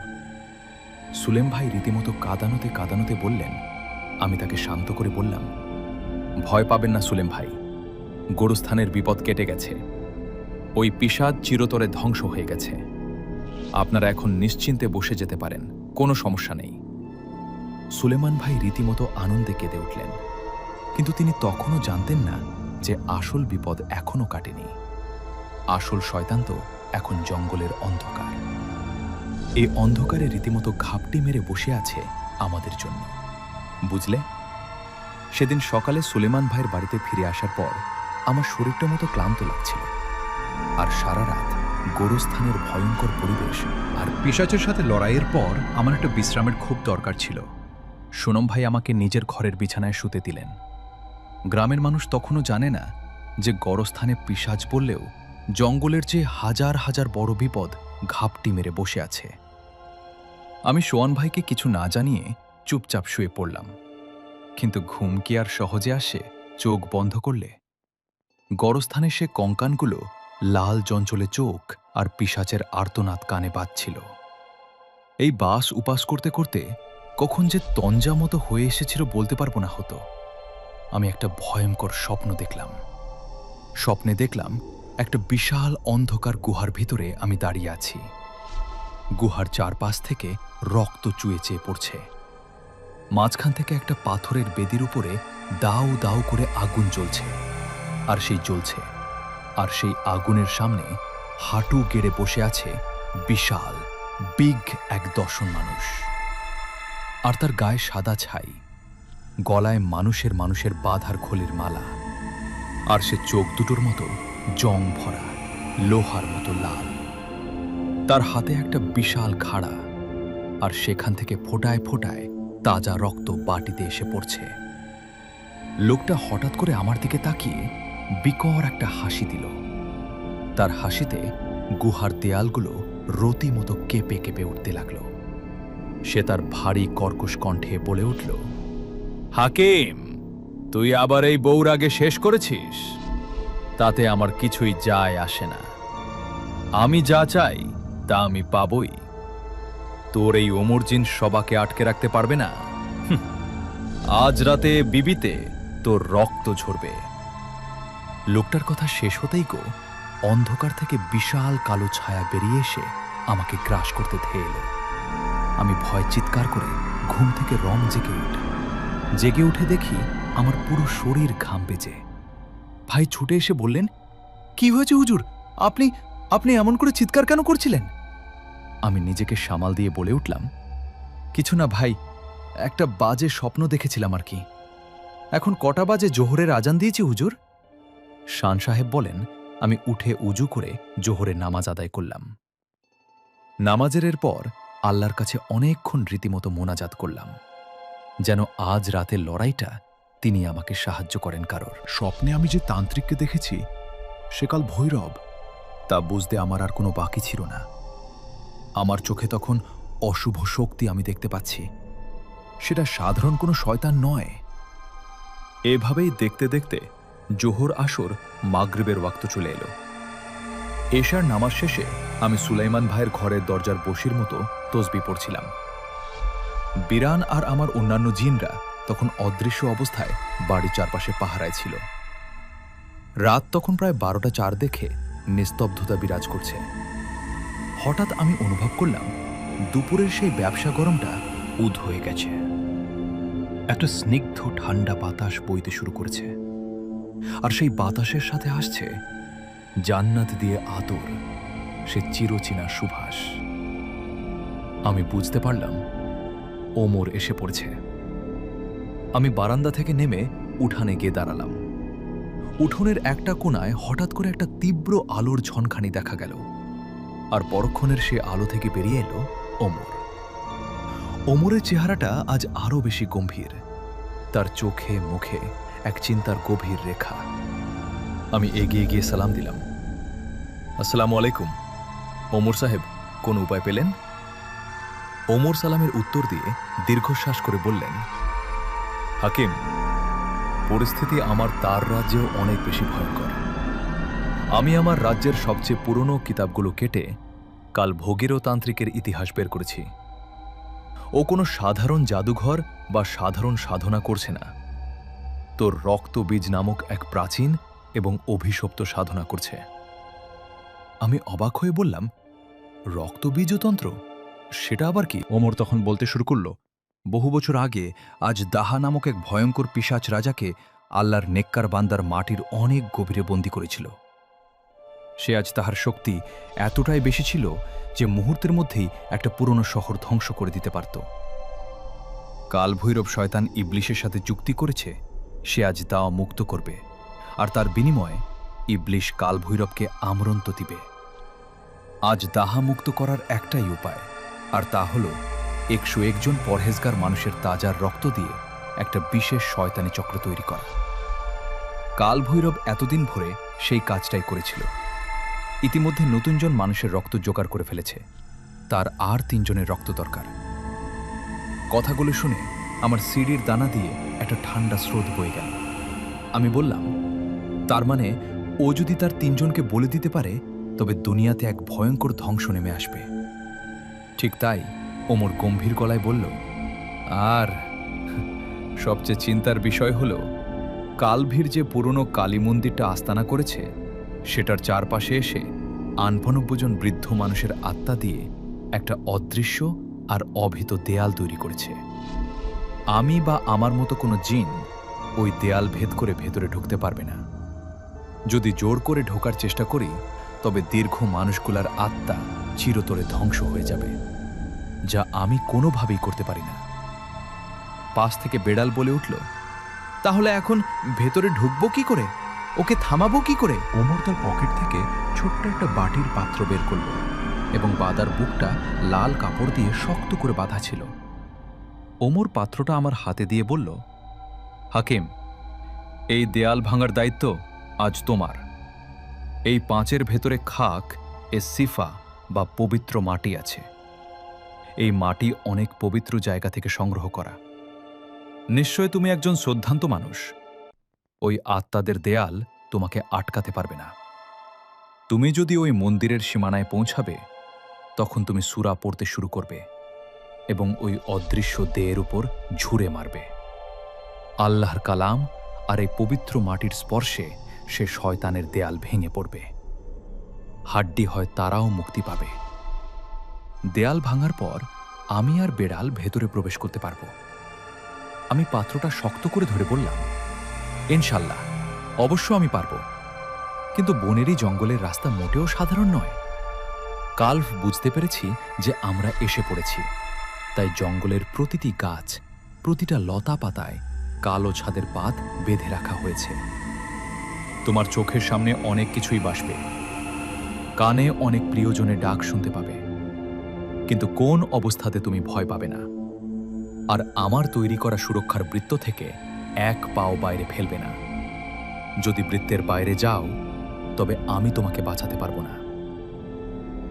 সুলেম ভাই রীতিমতো কাঁদানোতে কাঁদানোতে বললেন। আমি তাকে শান্ত করে বললাম, ভয় পাবেন না সুলেম ভাই, গোরস্থানের বিপদ কেটে গেছে। ওই পিশাচ চিরতরে ধ্বংস হয়ে গেছে। আপনারা এখন নিশ্চিন্তে বসে যেতে পারেন, কোনো সমস্যা নেই। সুলেমান ভাই রীতিমতো আনন্দে কেঁদে উঠলেন, কিন্তু তিনি তখনও জানতেন না যে আসল বিপদ এখনও কাটেনি। আসল শয়তান তো এখন জঙ্গলের অন্ধকার। এই অন্ধকারে রীতিমতো ঘাপটি মেরে বসে আছে আমাদের জন্য, বুঝলে? সেদিন সকালে সুলেমান ভাইয়ের বাড়িতে ফিরে আসার পর আমার শরীরটা মতো ক্লান্ত লাগছিল। আর সারা রাত গোরস্থানের ভয়ঙ্কর পরিবেশ আর পিশাচের সাথে লড়াইয়ের পর আমার একটা বিশ্রামের খুব দরকার ছিল। সোনম ভাই আমাকে নিজের ঘরের বিছানায় শুতে দিলেন। গ্রামের মানুষ তখনও জানে না যে গোরস্থানে পিশাচ বললেও জঙ্গলের চেয়ে হাজার হাজার বড় বিপদ ঘাপটি মেরে বসে আছে। আমি সোয়ান ভাইকে কিছু না জানিয়ে চুপচাপ শুয়ে পড়লাম। কিন্তু ঘুম কি আর সহজে আসে চোখ বন্ধ করলে? গোরস্থানে সে কঙ্কানগুলো লাল জঞ্জলে চোখ আর পিশাচের আর্তনাদ কানে বাজছিল। এই বাস উপাস করতে করতে কখন যে তঞ্জা মতো হয়ে এসেছিল বলতে পারবো না হতো। আমি একটা ভয়ঙ্কর স্বপ্ন দেখলাম। স্বপ্নে দেখলাম একটা বিশাল অন্ধকার গুহার ভিতরে আমি দাঁড়িয়ে আছি। গুহার চারপাশ থেকে রক্ত চুয়ে চেয়ে পড়ছে। মাঝখান থেকে একটা পাথরের বেদির উপরে দাউ দাউ করে আগুন জ্বলছে, আর সেই জ্বলছে। আর সেই আগুনের সামনে হাঁটু গেড়ে বসে আছে বিশাল বিগ এক দর্শন মানুষ। আর তার গায়ে সাদা ছাই, গলায় মানুষের বাঁধার খোলের মালা। আর সে চোখ দুটোর মতো জং ভরা, লোহার মতো লাল। তার হাতে একটা বিশাল খাড়া, আর সেখান থেকে ফোঁটায় ফোঁটায় তাজা রক্ত বাটিতে এসে পড়ছে। লোকটা হঠাৎ করে আমার দিকে তাকিয়ে বিকট একটা হাসি দিল। তার হাসিতে গুহার দেয়ালগুলো রতিমতো কেঁপে কেঁপে উঠতে লাগল। সে তার ভারী কর্কশ কণ্ঠে বলে উঠল, হাকিম, তুই আবার এই বৌরাগে শেষ করেছিস? তাতে আমার কিছুই যায় আসে না। আমি যা চাই তা আমি পাবই। তোর এই ওমর জিন সবাকে আটকে রাখতে পারবে না। আজ রাতে বিবিতে তোর রক্ত ঝরবে। লোকটার কথা শেষ হতেই গো অন্ধকার থেকে বিশাল কালো ছায়া বেরিয়ে এসে আমাকে গ্রাস করতে ধেয়ে এলো। আমি ভয় চিৎকার করে ঘুম থেকে রং জেগে উঠে দেখি আমার পুরো শরীর ঘাম বেজে। ভাই ছুটে এসে বললেন, কি হয়েছে হুজুর? আপনি আপনি এমন করে চিৎকার কেন করছিলেন? আমি নিজেকে সামাল দিয়ে বলে উঠলাম, কিছু না ভাই, একটা বাজে স্বপ্ন দেখেছিলাম আর কি। এখন কটা বাজে জোহরের আজান দিয়েছি হুজুর? শান সাহেব বলেন, আমি উঠে উজু করে জোহরের নামাজ আদায় করলাম। নামাজের পর আল্লাহর কাছে অনেকক্ষণ রীতিমতো মোনাজাত করলাম, যেন আজ রাতের লড়াইটা তিনি আমাকে সাহায্য করেন। কারোর স্বপ্নে আমি যে তান্ত্রিককে দেখেছি সে কাল ভৈরব, তা বুঝতে আমার আর কোনো বাকি ছিল না। আমার চোখে তখন অশুভ শক্তি আমি দেখতে পাচ্ছি, সেটা সাধারণ কোনো শয়তান নয়। এভাবেই দেখতে দেখতে জোহর আসর মাগরিবের ওয়াক্ত চলে এলো। এশার নামাজ শেষে আমি সুলাইমান ভাইয়ের ঘরের দরজার বসির মতো তসবি পড়ছিলাম। বিরান আর আমার অন্যান্য জিনরা তখন অদৃশ্য অবস্থায় বাড়ির চারপাশে পাহারায় ছিল। রাত তখন প্রায় 12টা 4 দেখে নিস্তব্ধতা বিরাজ করছে। হঠাৎ আমি অনুভব করলাম দুপুরের সেই ব্যবসা গরমটা উদ হয়ে গেছে। একটা স্নিগ্ধ ঠান্ডা বাতাস বইতে শুরু করেছে, আর সেই বাতাসের সাথে আসছে জান্নাত দিয়ে আদর, সে চিরচেনা সুভাষ। আমি বুঝতে পারলাম ওমর এসে পড়েছে। আমি বারান্দা থেকে নেমে উঠানে গিয়ে দাঁড়ালাম। উঠোনের একটা কোণায় হঠাৎ করে একটা তীব্র আলোর ঝনখানি দেখা গেল, আর পরক্ষণের সে আলো থেকে বেরিয়ে এলো ওমর। ওমরের চেহারাটা আজ আরো বেশি গম্ভীর, তার চোখে মুখে এক চিন্তার গভীর রেখা। আমি এগিয়ে গিয়ে সালাম দিলাম, আসসালামু আলাইকুম। ওমর সাহেব, কোন উপায় পেলেন? ওমর সালামের উত্তর দিয়ে দীর্ঘশ্বাস করে বললেন, হাকিম, পরিস্থিতি আমার তার রাজ্যেও অনেক বেশি ভয়ঙ্কর। আমি আমার রাজ্যের সবচেয়ে পুরনো কিতাবগুলো কেটে কাল ভগীরথ তান্ত্রিকের ইতিহাস বের করেছি। ও কোনো সাধারণ জাদুঘর বা সাধারণ সাধনা করছে না, তোর রক্তবীজ নামক এক প্রাচীন এবং অভিশপ্ত সাধনা করছে। আমি অবাক হয়ে বললাম, রক্তবীজতন্ত্র? সেটা আবার কি? ওমর তখন বলতে শুরু করল, বহু বছর আগে আজ দাহা নামক এক ভয়ঙ্কর পিশাচ রাজাকে আল্লাহর নেককার বান্দার মাটির অনেক গভীরে বন্দী করেছিল। সে আজ তাহার শক্তি এতটাই বেশি ছিল যে মুহূর্তের মধ্যেই একটা পুরনো শহর ধ্বংস করে দিতে পারত। কালভৈরব শয়তান ইবলিশের সাথে চুক্তি করেছে সে আজ দাওয়া মুক্ত করবে, আর তার বিনিময়ে ইবলিশ কালভৈরবকে আমরন্ত দিবে। আজ দাহা মুক্ত করার একটাই উপায়, আর তা হল 101 জন পরহেজগার মানুষের তাজার রক্ত দিয়ে একটা বিশেষ শয়তানি চক্র তৈরি করা। কালভৈরব এতদিন ভরে সেই কাজটাই করেছিল। ইতিমধ্যে নতুন জন মানুষের রক্ত জোগাড় করে ফেলেছে, তার আর 3 জনের রক্ত দরকার। কথাগুলো শুনে আমার সিঁড়ির দানা দিয়ে একটা ঠান্ডা স্রোত বয়ে গেল। আমি বললাম, তার মানে ও যদি তার 3 জনকে বলে দিতে পারে তবে দুনিয়াতে এক ভয়ঙ্কর ধ্বংস নেমে আসবে। ঠিক তাই, ওমর গম্ভীর গলায় বলল, আর সবচেয়ে চিন্তার বিষয় হল কালভীর যে পুরনো কালী মন্দিরটা আস্তানা করেছে সেটার চারপাশে এসে 98 জন বৃদ্ধ মানুষের আত্মা দিয়ে একটা অদৃশ্য আর অভীত দেয়াল তৈরি করেছে। আমি বা আমার মতো কোনো জিন ওই দেয়াল ভেদ করে ভেতরে ঢুকতে পারবে না। যদি জোর করে ঢোকার চেষ্টা করি তবে দীর্ঘ মানুষগুলার আত্মা চিরতরে ধ্বংস হয়ে যাবে, যা আমি কোনোভাবেই করতে পারি না। পাশ থেকে বেড়াল বলে উঠল, তাহলে এখন ভেতরে ঢুকবো কি করে? ওকে থামাবো কি করে? ওমর তার পকেট থেকে ছোট্ট একটা বাটির পাত্র বের করল, এবং বাদার বুকটা লাল কাপড় দিয়ে শক্ত করে বাঁধা ছিল। ওমর পাত্রটা আমার হাতে দিয়ে বলল, হাকিম, এই দেয়াল ভাঙার দায়িত্ব আজ তোমার। এই 5-এর ভেতরে খাক এ সিফা বা পবিত্র মাটি আছে। এই মাটি অনেক পবিত্র জায়গা থেকে সংগ্রহ করা। নিশ্চয় তুমি একজন শ্রদ্ধান্ত মানুষ। ওই আত্মাদের দেয়াল তোমাকে আটকাতে পারবে না। তুমি যদি ওই মন্দিরের সীমানায় পৌঁছাবে, তখন তুমি সূরা পড়তে শুরু করবে এবং ওই অদৃশ্য দেহের উপর ঝুরে মারবে। আল্লাহর কালাম আর এই পবিত্র মাটির স্পর্শে সে শয়তানের দেয়াল ভেঙে পড়বে। হাড্ডি হয় তারাও মুক্তি পাবে। দেয়াল ভাঙার পর আমি আর বেড়াল ভেতরে প্রবেশ করতে পারব। আমি পাত্রটা শক্ত করে ধরে বললাম, ইনশাল্লাহ, অবশ্য আমি পারব। কিন্তু বনেরই জঙ্গলের রাস্তা মোটেও সাধারণ নয়। কাল বুঝতে পেরেছি যে আমরা এসে পড়েছি, তাই জঙ্গলের প্রতিটি গাছ, প্রতিটা লতা পাতায় কালো ছাদের পাত বেঁধে রাখা হয়েছে। তোমার চোখের সামনে অনেক কিছুই ভাসবে, কানে অনেক প্রিয়জনের ডাক শুনতে পাবে, কিন্তু কোন অবস্থাতে তুমি ভয় পাবে না। আর আমার তৈরি করা সুরক্ষার বৃত্ত থেকে এক পাও বাইরে ফেলবে না। যদি বৃত্তের বাইরে যাও, তবে আমি তোমাকে বাঁচাতে পারবো না।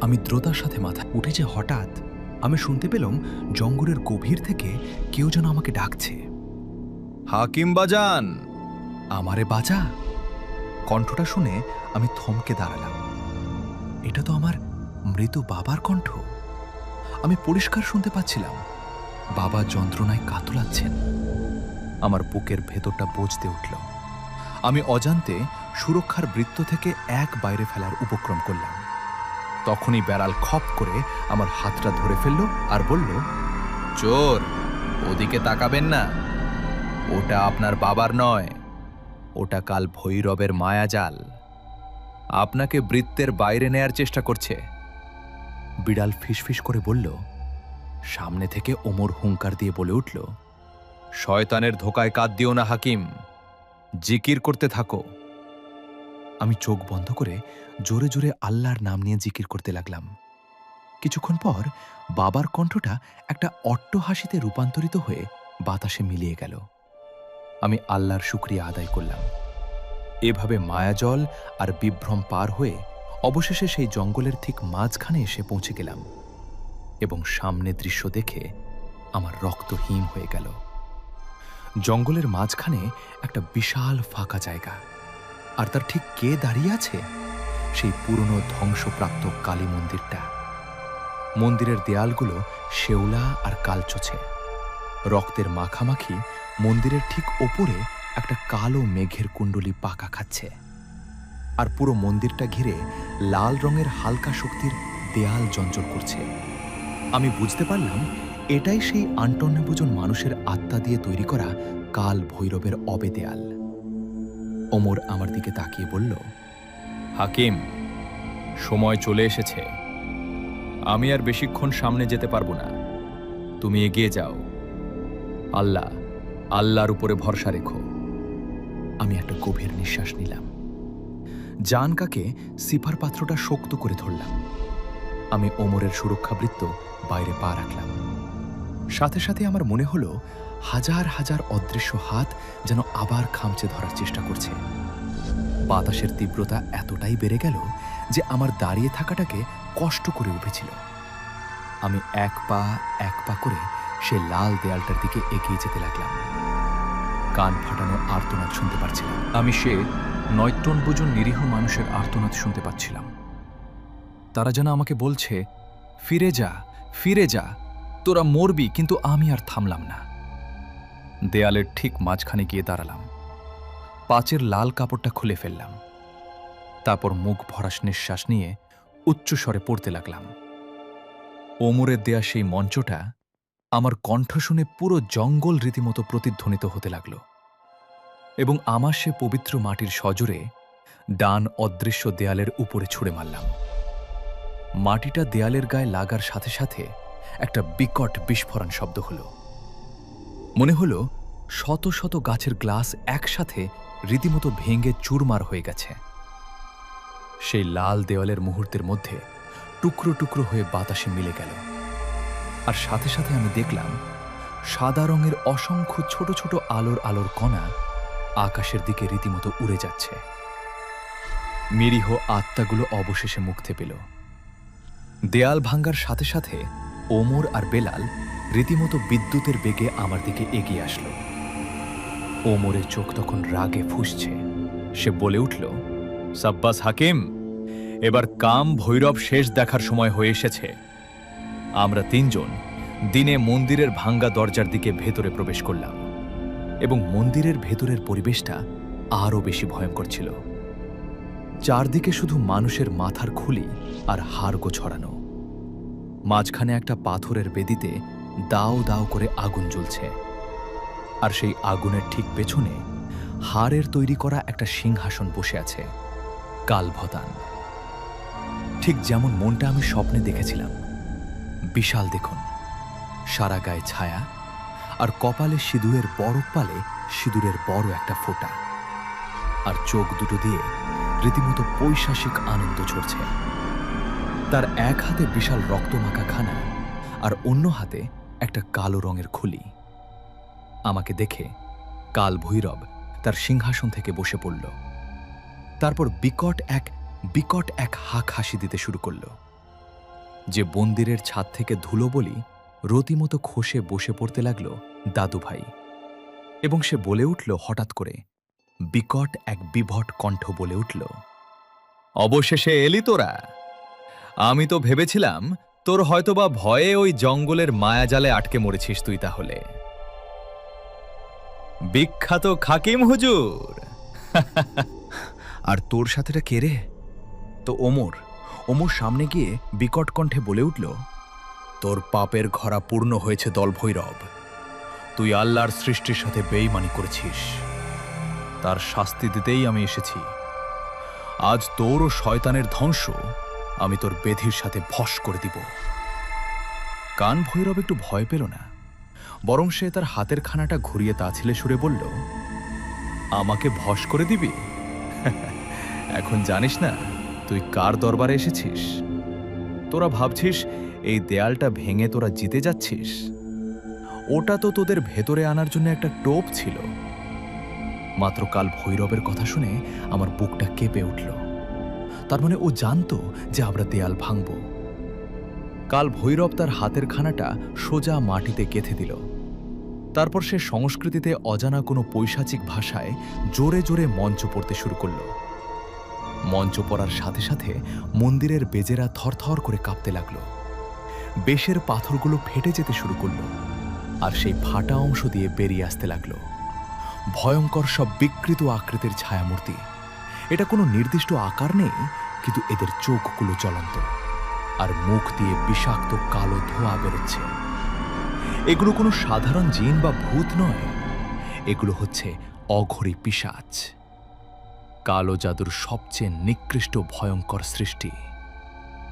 আমি দ্রুতার সাথে মাথা উঠেছে। হঠাৎ আমি শুনতে পেলাম জঙ্গলের গভীর থেকে কেউ যেন আমাকে ডাকছে, হাকিম বাজান। আমারে বাঁচা। কণ্ঠটা শুনে আমি থমকে দাঁড়ালাম। এটা তো আমার মৃত বাবার কণ্ঠ। আমি পরিষ্কার শুনতে পাচ্ছিলাম বাবা যন্ত্রণায় কাতলাচ্ছেন। আমার বুকের ভেতরটা বজতে উঠল। আমি অজান্তে সুরক্ষার বৃত্ত থেকে এক বাইরে ফেলার উপক্রম করলাম। তখনই বেড়াল খপ করে আমার হাতটা ধরে ফেলল আর বলল, চোর, ওদিকে তাকাবেন না। ওটা আপনার বাবার নয়, ওটা কাল ভৈরবের মায়াজাল। আপনাকে বৃত্তের বাইরে নেয়ার চেষ্টা করছে। বিড়াল ফিসফিস করে বলল। সামনে থেকে ওমর হুঙ্কার দিয়ে বলে উঠল, শয়তানের ধোকায় কাঁদ দিও না হাকিম, জিকির করতে থাকো। আমি চোখ বন্ধ করে জোরে জোরে আল্লাহর নাম নিয়ে জিকির করতে লাগলাম। কিছুক্ষণ পর বাবার কণ্ঠটা একটা অট্টহাসিতে রূপান্তরিত হয়ে বাতাসে মিলিয়ে গেল। আমি আল্লাহর শুকরিয়া আদায় করলাম। এভাবে মায়াজল আর বিভ্রম পার হয়ে অবশেষে সেই জঙ্গলের ঠিক মাঝখানে এসে পৌঁছে গেলাম এবং সামনে দৃশ্য দেখে আমার রক্ত হিম হয়ে গেল। জঙ্গলের মাঝখানে একটা বিশাল ফাঁকা জায়গা, আর তার ঠিক কে দাঁড়িয়ে আছে? সেই পুরনো ধ্বংসপ্রাপ্ত কালী মন্দিরটা। মন্দিরের দেয়ালগুলো শেওলা আর কালচোছে। রক্তের মাখামাখি মন্দিরের ঠিক ওপরে একটা কালো মেঘের কুণ্ডলী পাকা খাচ্ছে, আর পুরো মন্দিরটা ঘিরে লাল রঙের হালকা শক্তির দেয়াল জ্বলজ্বল করছে। আমি বুঝতে পারলাম এটাই সেই ৯৮ জন মানুষের আত্মা দিয়ে তৈরি করা কাল ভৈরবের অবে দেয়াল। ওমর আমার দিকে তাকিয়ে বলল, হাকিম, সময় চলে এসেছে। আমি আর বেশিক্ষণ সামনে যেতে পারবো না। তুমি এগিয়ে যাও। আল্লাহর উপরে ভরসা রেখো। আমি একটা গভীর নিঃশ্বাস নিলাম। জানকাকে সিফার পাত্রটা শক্ত করে ধরলাম। আমি ওমরের সুরক্ষাবৃত্ত বাইরে পা রাখলাম। সাথে সাথে আমার মনে হলো হাজার হাজার অদৃশ্য হাত যেন আবার খামচে ধরার চেষ্টা করছে। বাতাসের তীব্রতা এতটাই বেড়ে গেল যে আমার দাঁড়িয়ে থাকাটাকে কষ্ট করে উঠেছিল। আমি এক পা করে সে লাল দেয়ালটার দিকে এগিয়ে যেতে লাগলাম। কান ফাটানো আর্তনাদ শুনতে পারছিলাম। আমি সে ৯৯ জন নিরীহ মানুষের আর্তনাদ শুনতে পাচ্ছিলাম। তারা যেন আমাকে বলছে, ফিরে যা, ফিরে যা, তোরা মরবি। কিন্তু আমি আর থামলাম না। দেয়ালের ঠিক মাঝখানে গিয়ে দাঁড়ালাম। পাঁচের লাল কাপড়টা খুলে ফেললাম। তারপর মুখ ভরা নিঃশ্বাস নিয়ে উচ্চস্বরে পড়তে লাগলাম। ওমরের দেয়া সেই মঞ্চটা আমার কণ্ঠ শুনে পুরো জঙ্গল রীতিমতো প্রতিধ্বনিত হতে লাগল, এবং আমার সে পবিত্র মাটির সজোরে ডান অদৃশ্য দেয়ালের উপরে ছুঁড়ে মারলাম। মাটিটা দেয়ালের গায়ে লাগার সাথে সাথে একটা বিকট বিস্ফোরণ শব্দ হলো। মনে হলো শত শত গাছের গ্লাস একসাথে রীতিমতো ভেঙে চুরমার হয়ে গেছে। সেই লাল দেওয়ালের মুহূর্তের মধ্যে টুকরো টুকরো হয়ে বাতাসে মিলে গেল। আর সাথে সাথে আমি দেখলাম সাদা রঙের অসংখ্য ছোট ছোট আলোর আলোর কণা আকাশের দিকে রীতিমতো উড়ে যাচ্ছে। নিরীহ আত্মাগুলো অবশেষে মুক্তি পেল। দেয়াল ভাঙ্গার সাথে সাথে ওমর আর বেলাল রীতিমতো বিদ্যুতের বেগে আমার দিকে এগিয়ে আসলো। ওমরের চোখ তখন রাগে ফুঁসছে। সে বলে উঠল, সাব্বাস হাকিম, এবার কাম ভৈরব শেষ দেখার সময় হয়ে এসেছে। আমরা তিনজন দিনে মন্দিরের ভাঙ্গা দরজার দিকে ভেতরে প্রবেশ করলাম এবং মন্দিরের ভেতরের পরিবেশটা আরও বেশি ভয়ঙ্কর ছিল। চারদিকে শুধু মানুষের মাথার খুলি আর হাড়গো ছড়ানো। মাঝখানে একটা পাথরের বেদিতে দাও দাও করে আগুন জ্বলছে, আর সেই আগুনের ঠিক পেছনে হাড়ের তৈরি করা একটা সিংহাসন বসে আছে, কালভতান। ঠিক যেমন মনটা আমি স্বপ্নে দেখেছিলাম। বিশাল দেখুন, সারা গায়ে ছায়া, আর কপালে সিঁদুরের বরফ পালে সিঁদুরের বড় একটা ফোঁটা, আর চোখ দুটো দিয়ে রীতিমতো পৈশাসিক আনন্দ ঝরছে। তার এক হাতে বিশাল রক্তমাখা খানা আর অন্য হাতে একটা কালো রঙের খুলি। আমাকে দেখে কাল ভৈরব তার সিংহাসন থেকে বসে পড়ল। তারপর বিকট এক হাক হাসি দিতে শুরু করল। যে মন্দিরের ছাদ থেকে ধুলো বলি রীতিমতো খসে বসে পড়তে লাগল দাদু ভাই, এবং সে বলে উঠল হঠাৎ করে, বিকট এক বিভট কণ্ঠ বলে উঠল, অবশেষে এলি তোরা। আমি তো ভেবেছিলাম তোর হয়তোবা ভয়ে ওই জঙ্গলের মায়াজালে আটকে মরেছিস তুই। তাহলে বিখ্যাত হাকিম হুজুর। আর তোর সাথেটা কে রে? তো ওমর সামনে গিয়ে বিকট কণ্ঠে বলে উঠল, তোর পাপের ঘরা পূর্ণ হয়েছে দল ভৈরব। তুই আল্লাহর সৃষ্টির সাথে বেঈমানি করেছিস, তার শাস্তি দিতেই আমি এসেছি। আজ তোর ও শয়তানের ধ্বংস আমি তোর বেধির সাথে ভস্ম করে দিব। কান ভৈরব একটু ভয় পেল না, বরং সে তার হাতের খানাটা ঘুরিয়ে তাছিলে সুরে বলল, আমাকে ভস্ম করে দিবি? এখন জানিস না তুই কার দরবারে এসেছিস? তোরা ভাবছিস এই দেয়ালটা ভেঙে তোরা জিতে যাচ্ছিস? ওটা তো তোদের ভেতরে আনার জন্য একটা টোপ ছিল। মাত্র কাল ভৈরবের কথা শুনে আমার বুকটা কেঁপে উঠল। তার মানে ও জানতো যে আমরা দেয়াল ভাঙব। কাল ভৈরব তার হাতের খানাটা সোজা মাটিতে গেঁথে দিল। তারপর সে সংস্কৃতিতে অজানা কোনো পৈশাচিক ভাষায় জোরে জোরে মঞ্চ পড়তে শুরু করল। মঞ্চ পড়ার সাথে সাথে মন্দিরের বেজেরা থরথর করে কাঁপতে লাগল। বেশের পাথরগুলো ফেটে যেতে শুরু করল, আর সেই ফাটা অংশ দিয়ে বেরিয়ে আসতে লাগল ভয়ঙ্কর সব বিকৃত আকৃতির ছায়ামূর্তি। এটা কোনো নির্দিষ্ট আকার নেই, কিন্তু এদের চোখগুলো জ্বলন্ত, আর মুখ দিয়ে বিষাক্ত কালো ধোঁয়া বেরোচ্ছে। এগুলো কোনো সাধারণ জিন বা ভূত নয়, এগুলো হচ্ছে অঘরী পিশাচ, কালো জাদুর সবচেয়ে নিকৃষ্ট ভয়ঙ্কর সৃষ্টি।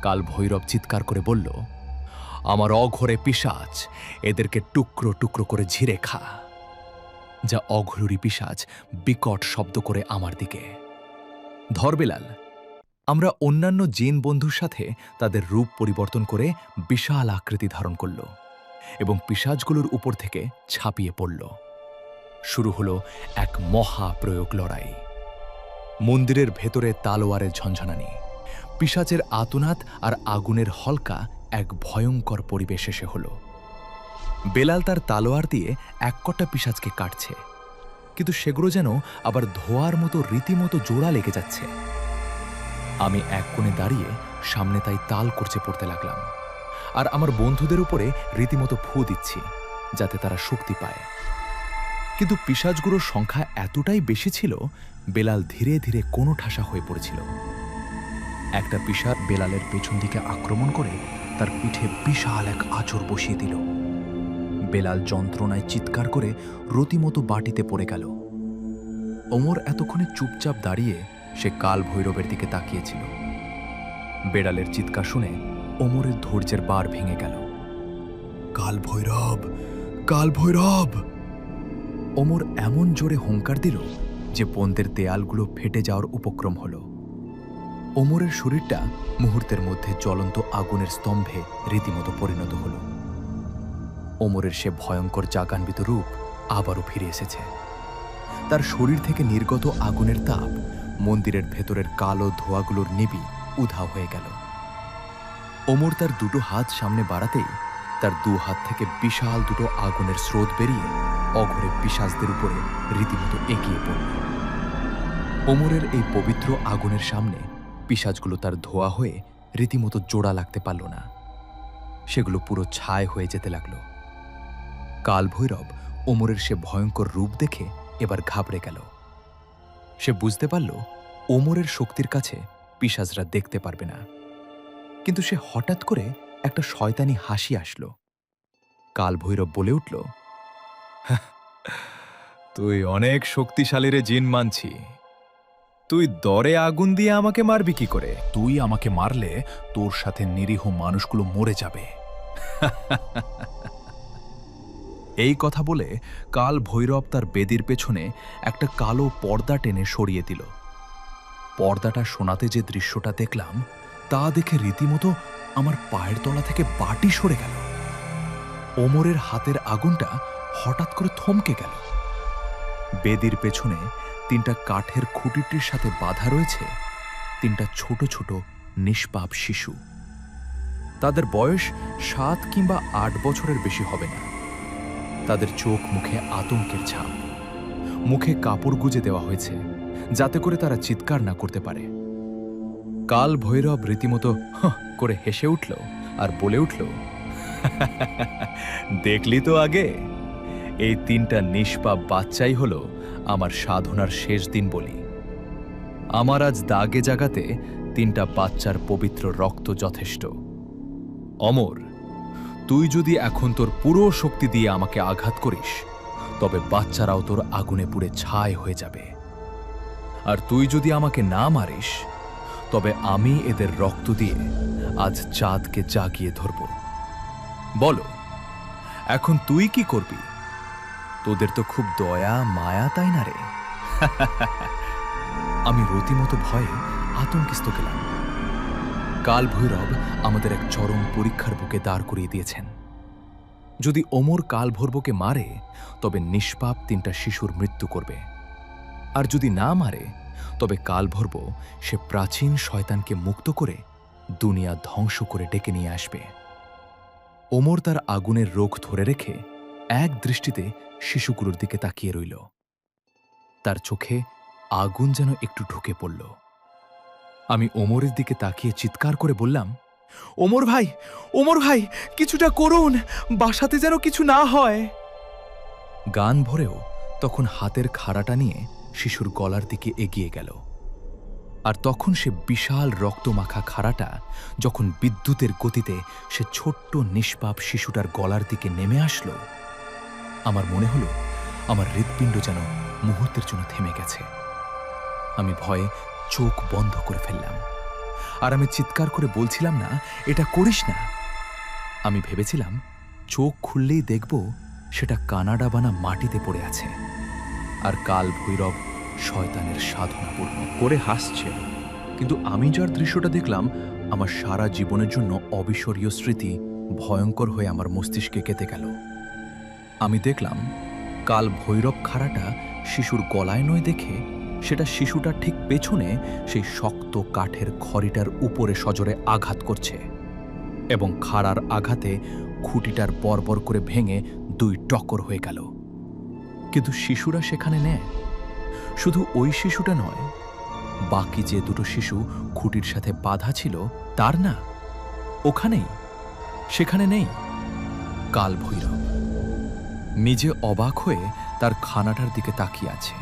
কাল ভৈরব চিৎকার করে বলল, আমার অঘরে পিশাচ, এদেরকে টুকরো টুকরো করে ঝিরে খা। যা অঘরী পিশাচ বিকট শব্দ করে আমার দিকে। ধর বেলাল। আমরা অন্যান্য জিন বন্ধুর সাথে তাদের রূপ পরিবর্তন করে বিশাল আকৃতি ধারণ করল এবং পিশাচগুলোর উপর থেকে ছাপিয়ে পড়ল। শুরু হলো এক মহাপ্রয়োগ লড়াই। মন্দিরের ভেতরে তালোয়ারের ঝঞ্ঝনানি, পিশাচের আতুনাত আর আগুনের হলকা এক ভয়ঙ্কর পরিবেশ এসে হল। বেলাল তার তালোয়ার দিয়ে এক কটা পিশাচকে কাটছে, কিন্তু সেগুলো যেন আবার ধোয়ার মতো রীতিমতো জোড়া লেগে যাচ্ছে। আমি এক কোণে দাঁড়িয়ে সামনে তাই তাল করছে পড়তে লাগলাম, আর আমার বন্ধুদের উপরে রীতিমতো ফু দিচ্ছি যাতে তারা শক্তি পায়। কিন্তু পিশাচগুলোর সংখ্যা এতটাই বেশি ছিল, বেলাল ধীরে ধীরে কোনো ঠাসা হয়ে পড়েছিল। একটা পিশাচ বেলালের পেছন দিকে আক্রমণ করে তার পিঠে বিশাল এক আঁচড় বসিয়ে দিল। বেলাল যন্ত্রণায় চিৎকার করে রীতিমতো বাটিতে পড়ে গেল। ওমর এতক্ষণে চুপচাপ দাঁড়িয়ে সে কাল ভৈরবের দিকে তাকিয়েছিল। বেড়ালের চিৎকার শুনে ওমরের ধৈর্যের বার ভেঙে গেল। কাল ভৈরব, কাল ভৈরব! ওমর এমন জোরে হুঙ্কার দিল যে বন্দের দেয়ালগুলো ফেটে যাওয়ার উপক্রম হল। ওমরের শরীরটা মুহূর্তের মধ্যে জ্বলন্ত আগুনের স্তম্ভে রীতিমতো পরিণত হল। ওমরের সে ভয়ঙ্কর জাগান্বিত রূপ আবারও ফিরে এসেছে। তার শরীর থেকে নির্গত আগুনের তাপ মন্দিরের ভেতরের কালো ধোঁয়াগুলোর নিবি উধাও হয়ে গেল। ওমর তার দুটো হাত সামনে বাড়াতেই তার দু হাত থেকে বিশাল দুটো আগুনের স্রোত বেরিয়ে অঘরে পিশাচদের উপরে রীতিমতো এগিয়ে পড়ল। ওমরের এই পবিত্র আগুনের সামনে পিশাচগুলো তার ধোয়া হয়ে রীতিমতো জোড়া লাগতে পারল না। সেগুলো পুরো ছাই হয়ে যেতে লাগল। কালভৈরব ওমরের সে ভয়ঙ্কর রূপ দেখে এবার ঘাবড়ে গেল। সে বুঝতে পারল ওমরের শক্তির কাছে পিশাচরা দেখতে পারবে না। কিন্তু সে হঠাৎ করে একটা শয়তানি হাসি আসলো। কালভৈরব বলে উঠল, তুই অনেক শক্তিশালী রে জিন মানছি। তুই দরে আগুন দিয়ে আমাকে মারবি কি করে? তুই আমাকে মারলে তোর সাথে নিরীহ মানুষগুলো মরে যাবে। এই কথা বলে কাল ভৈরব তার বেদির পেছনে একটা কালো পর্দা টেনে সরিয়ে দিল। পর্দাটা শোনাতে যে দৃশ্যটা দেখলাম তা দেখে রীতিমতো আমার পায়ের তলা থেকে বাটি সরে গেল। ওমরের হাতের আগুনটা হঠাৎ করে থমকে গেল। বেদির পেছনে 3টা কাঠের খুঁটিটির সাথে বাঁধা রয়েছে 3টা ছোট ছোট নিষ্পাপ শিশু। তাদের বয়স 7 কিংবা 8 বছরের বেশি হবে না। তাদের চোখ মুখে আতঙ্কের ছাপ। মুখে কাপড় গুজে দেওয়া হয়েছে যাতে করে তারা চিৎকার না করতে পারে। কাল ভৈরব রীতিমতো হাঁ করে হেসে উঠল আর বলে উঠল, দেখলি তো আগে, এই 3টা নিষ্পাপ বাচ্চাই হলো আমার সাধনার শেষ দিন বলি। আমার আজ দাগে জাগাতে 3টা বাচ্চার পবিত্র রক্ত যথেষ্ট। অমর, তুই যদি এখন তোর পুরো শক্তি দিয়ে আমাকে আঘাত করিস তবে বাচ্চারাও তোর আগুনে পুড়ে ছাই হয়ে যাবে। আর তুই যদি আমাকে না মারিস তবে আমি এদের রক্ত দিয়ে আজ চাঁদকে জাগিয়ে ধরব। বলো, এখন তুই কি করবি? তোদের তো খুব দয়া মায়া, তাই না রে? আমি রীতিমতো ভয়ে আতঙ্কিত গেলাম। কাল ভৈরব আমাদের এক চরম পরীক্ষার বুকে দাঁড় করিয়ে দিয়েছেন। যদি ওমর কাল ভৈরবকে মারে তবে নিষ্পাপ 3টা শিশুর মৃত্যু করবে, আর যদি না মারে তবে কাল ভৈরব সে প্রাচীন শয়তানকে মুক্ত করে দুনিয়া ধ্বংস করে ডেকে নিয়ে আসবে। ওমর তার আগুনের রোখ ধরে রেখে এক দৃষ্টিতে শিশুগুলোর দিকে তাকিয়ে রইল। তার চোখে আগুন যেন একটু ঢুকে পড়ল। আমি ওমরের দিকে তাকিয়ে চিৎকার করে বললাম, ওমর ভাই, ওমর ভাই, কিছুটা করুন, বাসাতে যেন কিছু না হয়। গান ভরেও তখন হাতের খাড়াটা নিয়ে শিশুর গলার দিকে এগিয়ে গেল। আর তখন সে বিশাল রক্তমাখা খাড়াটা যখন বিদ্যুতের গতিতে সে ছোট্ট নিষ্পাপ শিশুটার গলার দিকে নেমে আসলো, আমার মনে হলো আমার হৃৎপিণ্ড যেন মুহূর্তের জন্য থেমে গেছে। আমি ভয়ে চোখ বন্ধ করে ফেললাম। আর আমি চিৎকার করে বলছিলাম না, এটা করিস না। আমি ভেবেছিলাম চোখ খুললেই দেখব সেটা কানাডা বানা মাটিতে পড়ে আছে, আর কাল ভৈরব শয়তানের সাধনা পূর্ণ করে হাসছে। কিন্তু আমি যার দৃশ্যটা দেখলাম আমার সারা জীবনের জন্য অবিস্মরণীয় স্মৃতি ভয়ঙ্কর হয়ে আমার মস্তিষ্কে কেটে গেল। আমি দেখলাম কাল ভৈরব খাড়াটা শিশুর গলায় নয় দেখে সেটা শিশুটার ঠিক পেছনে সেই শক্ত কাঠের খড়িটার উপরে সজোরে আঘাত করছে, এবং খাড়ার আঘাতে খুঁটিটার বরবর করে ভেঙে 2 টুকরো হয়ে গেল। কিন্তু শিশুরা সেখানে নেই। শুধু ওই শিশুটা নয়, বাকি যে 2টো শিশু খুঁটির সাথে বাঁধা ছিল তার না, ওখানেই, সেখানে নেই। কাল ভৈরব নিজে অবাক হয়ে তার খানাটার দিকে তাকিয়ে আছে।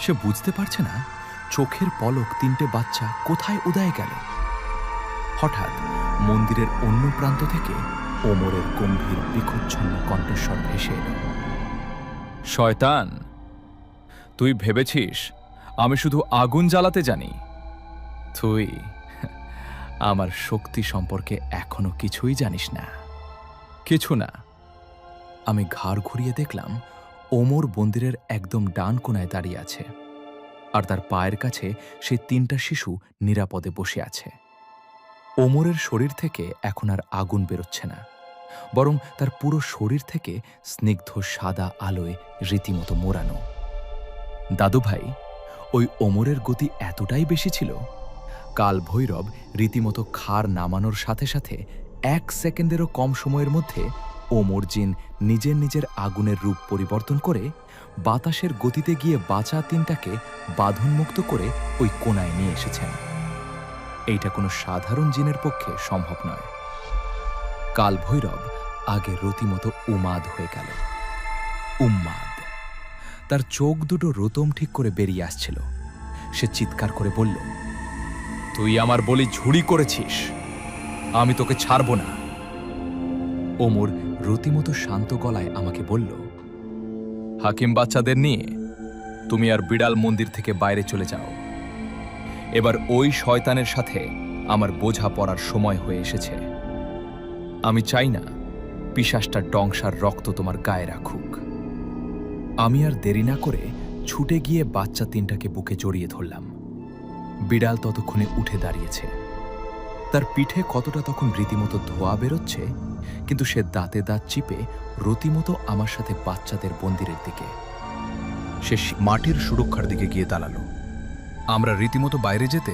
সে বুঝতে পারছে না চোখের পলক 3টে বাচ্চা কোথায় উদায় গেল। হঠাৎ মন্দিরের অন্য প্রান্ত থেকে ওমরের গম্ভীর বিক্ষুচ্ছন্ন কণ্ঠস্বর ভেসে এল, শয়তান, তুই ভেবেছিস আমি শুধু আগুন জ্বালাতে জানি? তুই আমার শক্তি সম্পর্কে এখনো কিছুই জানিস না। কিছু না। আমি ঘাড় ঘুরিয়ে দেখলাম ওমর মন্দিরের একদম ডান কোনায় দাঁড়িয়ে আছে। আর তার পায়ের কাছে সেই 3টা শিশু নিরাপদে বসে আছে। ওমরের শরীর থেকে এখন আর আগুন বেরোচ্ছে না, বরং তার পুরো শরীর থেকে স্নিগ্ধ সাদা আলোয় রীতিমতো মোড়ানো। দাদুভাই, ওই ওমরের গতি এতটাই বেশি ছিল, কাল ভৈরব রীতিমতো খাড় নামানোর সাথে সাথে 1 সেকেন্ডেরও কম সময়ের মধ্যে ওমর জিন নিজের নিজের আগুনের রূপ পরিবর্তন করে বাতাসের গতিতে গিয়ে বাঁচা 3টাকে বাঁধনমুক্ত করে ওই কোণায় নিয়ে এসেছেন। এইটা কোনো সাধারণ জিনের পক্ষে সম্ভব নয়। কাল ভৈরব আগে রীতিমতো উমাদ হয়ে গেল। উম্মাদ। তার চোখ দুটো রোতম ঠিক করে বেরিয়ে আসছিল। সে চিৎকার করে বলল, তুই আমার বলি ঝুড়ি করেছিস, আমি তোকে ছাড়ব না। ওমর রীতিমতো শান্ত গলায় আমাকে বলল, হাকিম বাচ্চাদের নিয়ে তুমি আর বিড়াল মন্দির থেকে বাইরে চলে যাও। এবার ওই শয়তানের সাথে আমার বোঝা পড়ার সময় হয়ে এসেছে। আমি চাই না পিশাচটা ডংসার রক্ত তোমার গায়ে রাখুক। আমি আর দেরি না করে ছুটে গিয়ে বাচ্চা 3টাকে বুকে জড়িয়ে ধরলাম। বিড়াল ততক্ষণে উঠে দাঁড়িয়েছে। তার পিঠে কতটা তখন রীতিমতো ধোয়া বেরোচ্ছে, কিন্তু সে দাঁতে দাঁত চিপে রীতিমতো আমার সাথে বাচ্চাদের মন্দিরের দিকে। সে মাটির সুরক্ষার দিকে গিয়ে দাঁড়ালো। আমরা রীতিমতো বাইরে যেতে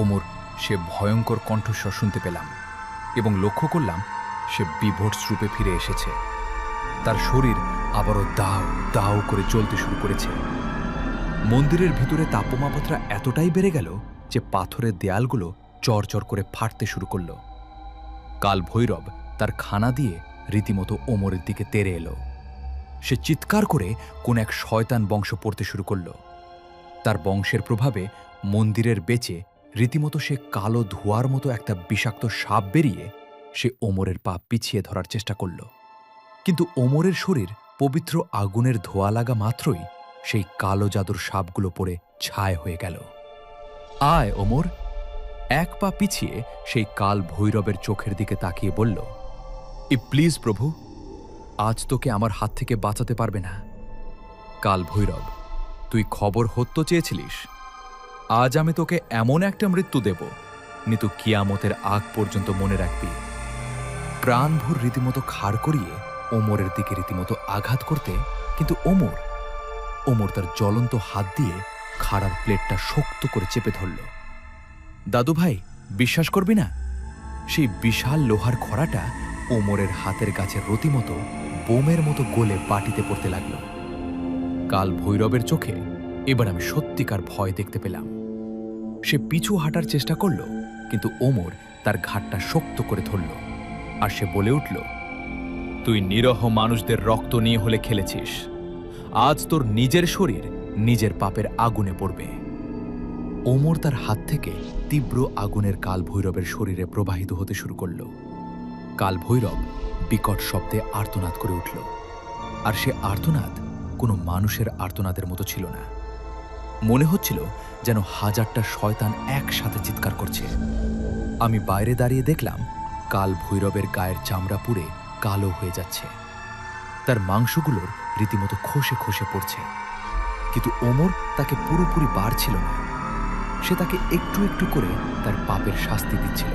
ওমর সে ভয়ঙ্কর কণ্ঠস্বর শুনতে পেলাম এবং লক্ষ্য করলাম সে বিভৎস রূপে ফিরে এসেছে। তার শরীর আবারও দাও দাও করে জ্বলতে শুরু করেছে। মন্দিরের ভিতরে তাপমাত্রা এতটাই বেড়ে গেল যে পাথরের দেয়ালগুলো চরচর করে ফাটতে শুরু করল। কাল ভৈরব তার খানা দিয়ে রীতিমতো ওমরের দিকে তেড়ে এলো। সে চিৎকার করে কোন এক শয়তান বংশ পড়তে শুরু করল। তার বংশের প্রভাবে মন্দিরের বেচে রীতিমতো সে কালো ধোঁয়ার মতো একটা বিষাক্ত সাপ বেরিয়ে সে ওমরের পা পিছিয়ে ধরার চেষ্টা করল। কিন্তু ওমরের শরীর পবিত্র আগুনের ধোঁয়া লাগা মাত্রই সেই কালো জাদুর সাপগুলো পড়ে ছায় হয়ে গেল। আয় ওমর! 1 পা পিছিয়ে সেই কাল ভৈরবের চোখের দিকে তাকিয়ে বলল, প্লিজ প্রভু, আজ তোকে আমার হাত থেকে বাঁচাতে পারবে না। কাল ভৈরব, তুই খবর হত্যা চেয়েছিলিস। আজ আমি তোকে এমন একটা মৃত্যু দেব, নিতু কিয়ামতের আগ পর্যন্ত মনে রাখবি। প্রাণভর রীতিমতো খাড় করিয়ে ওমরের দিকে রীতিমতো আঘাত করতে, কিন্তু ওমর তার জ্বলন্ত হাত দিয়ে খাড়ার প্লেটটা শক্ত করে চেপে ধরল। দাদু ভাই, বিশ্বাস করবি না, সেই বিশাল লোহার খড়াটা ওমরের হাতের কাছে রীতিমতো বোমের মতো গলে বাটিতে পড়তে লাগল। কাল ভৈরবের চোখে এবার আমি সত্যিকার ভয় দেখতে পেলাম। সে পিছু হাঁটার চেষ্টা করল, কিন্তু ওমর তার ঘাটটা শক্ত করে ধরল আর সে বলে উঠল, তুই নিরহ মানুষদের রক্ত নিয়ে হলে খেলেছিস, আজ তোর নিজের শরীর নিজের পাপের আগুনে পড়বে। ওমর তার হাত থেকে তীব্র আগুনের কাল ভৈরবের শরীরে প্রবাহিত হতে শুরু করল। কাল ভৈরব বিকট শব্দে আর্তনাদ করে উঠল, আর সে আর্তনাদ কোনো মানুষের আর্তনাদের মতো ছিল না। মনে হচ্ছিল যেন 1000টা শয়তান একসাথে চিৎকার করছে। আমি বাইরে দাঁড়িয়ে দেখলাম কাল ভৈরবের গায়ের চামড়া পুড়ে কালো হয়ে যাচ্ছে। তার মাংসগুলোর রীতিমতো খসে খসে পড়ছে, কিন্তু ওমর তাকে পুরোপুরি বাড়ছিল না। সে তাকে একটু একটু করে তার পাপের শাস্তি দিচ্ছিল।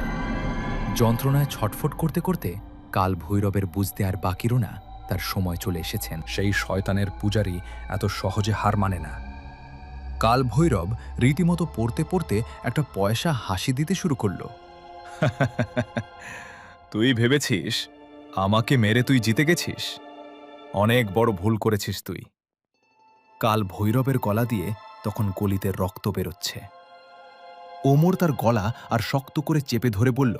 যন্ত্রণায় ছটফট করতে করতে কাল ভৈরবের বুঝতে আর বাকি না তার সময় চলে এসেছেন। সেই শয়তানের পূজারী এত সহজে হার মানে না। কাল ভৈরব রীতিমতো পড়তে পড়তে একটা পয়সা হাসি দিতে শুরু করল। তুই ভেবেছিস আমাকে মেরে তুই জিতে গেছিস? অনেক বড় ভুল করেছিস তুই। কাল ভৈরবের গলা দিয়ে তখন গলিতে রক্ত বেরোচ্ছে। ওমর তার গলা আর শক্ত করে চেপে ধরে বলল,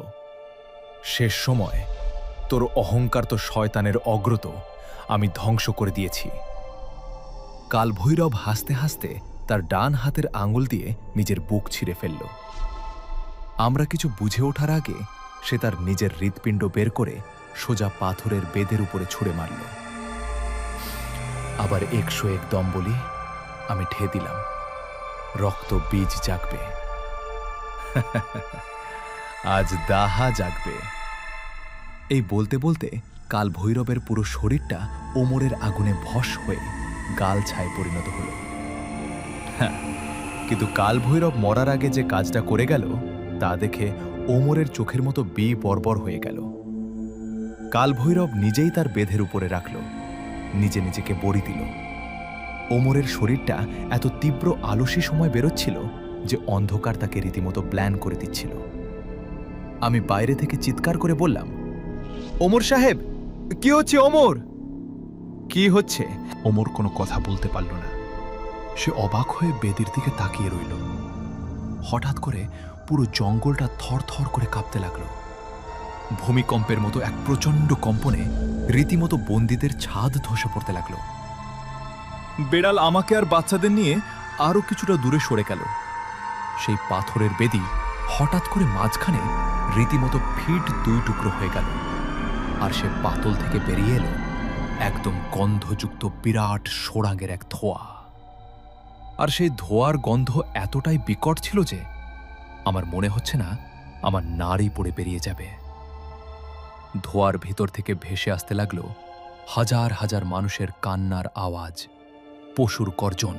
শেষ সময় তোর অহংকার তো শয়তানের অগ্রত আমি ধ্বংস করে দিয়েছি। কাল ভৈরব হাসতে হাসতে তার ডান হাতের আঙুল দিয়ে নিজের বুক ছিঁড়ে ফেলল। আমরা কিছু বুঝে ওঠার আগে সে তার নিজের হৃৎপিণ্ড বের করে সোজা পাথরের বেদের উপরে ছুঁড়ে মারল। আবার 101 দম বলি আমি ঢে দিলাম, রক্ত বীজ জাগবে, আজ দাহা জাগবে। এই বলতে বলতে কাল ভৈরবের পুরো শরীরটা ওমরের আগুনে ভস্ম হয়ে গাল ছায় পরিণত হল। কিন্তু কালভৈরব মরার আগে যে কাজটা করে গেল তা দেখে ওমরের চোখের মতো বর্বর হয়ে গেল। কালভৈরব নিজেই তার বেধের উপরে রাখল, নিজে নিজেকে বড়ি দিল। ওমরের শরীরটা এত তীব্র আলসী সময় বেরোচ্ছিল যে অন্ধকার তাকে রীতিমতো প্ল্যান করে দিচ্ছিল। আমি বাইরে থেকে চিৎকার করে বললাম, ওমর সাহেব, কি হচ্ছে? ওমর, কি হচ্ছে? ওমর কোনো কথা বলতে পারল না। সে অবাক হয়ে বেদির দিকে তাকিয়ে রইল। হঠাৎ করে পুরো জঙ্গলটা থরথর করে কাঁপতে লাগল। ভূমিকম্পের মতো এক প্রচণ্ড কম্পনে রীতিমতো বন্দীদের ছাদ ধসে পড়তে লাগল। বেড়াল আমাকে আর বাচ্চাদের নিয়ে আরো কিছুটা দূরে সরে গেল। সেই পাথরের বেদি হঠাৎ করে মাঝখানে রীতিমতো ফিট 2 টুকরো হয়ে গেল, আর সে পাতল থেকে বেরিয়ে এলো একদম গন্ধযুক্ত বিরাট সোড়াঙের এক ধোঁয়া। আর সেই ধোঁয়ার গন্ধ এতটাই বিকট ছিল যে আমার মনে হচ্ছে না আমার নাড়ি পড়ে বেরিয়ে যাবে। ধোঁয়ার ভিতর থেকে ভেসে আসতে লাগলো হাজার হাজার মানুষের কান্নার আওয়াজ, পশুর গর্জন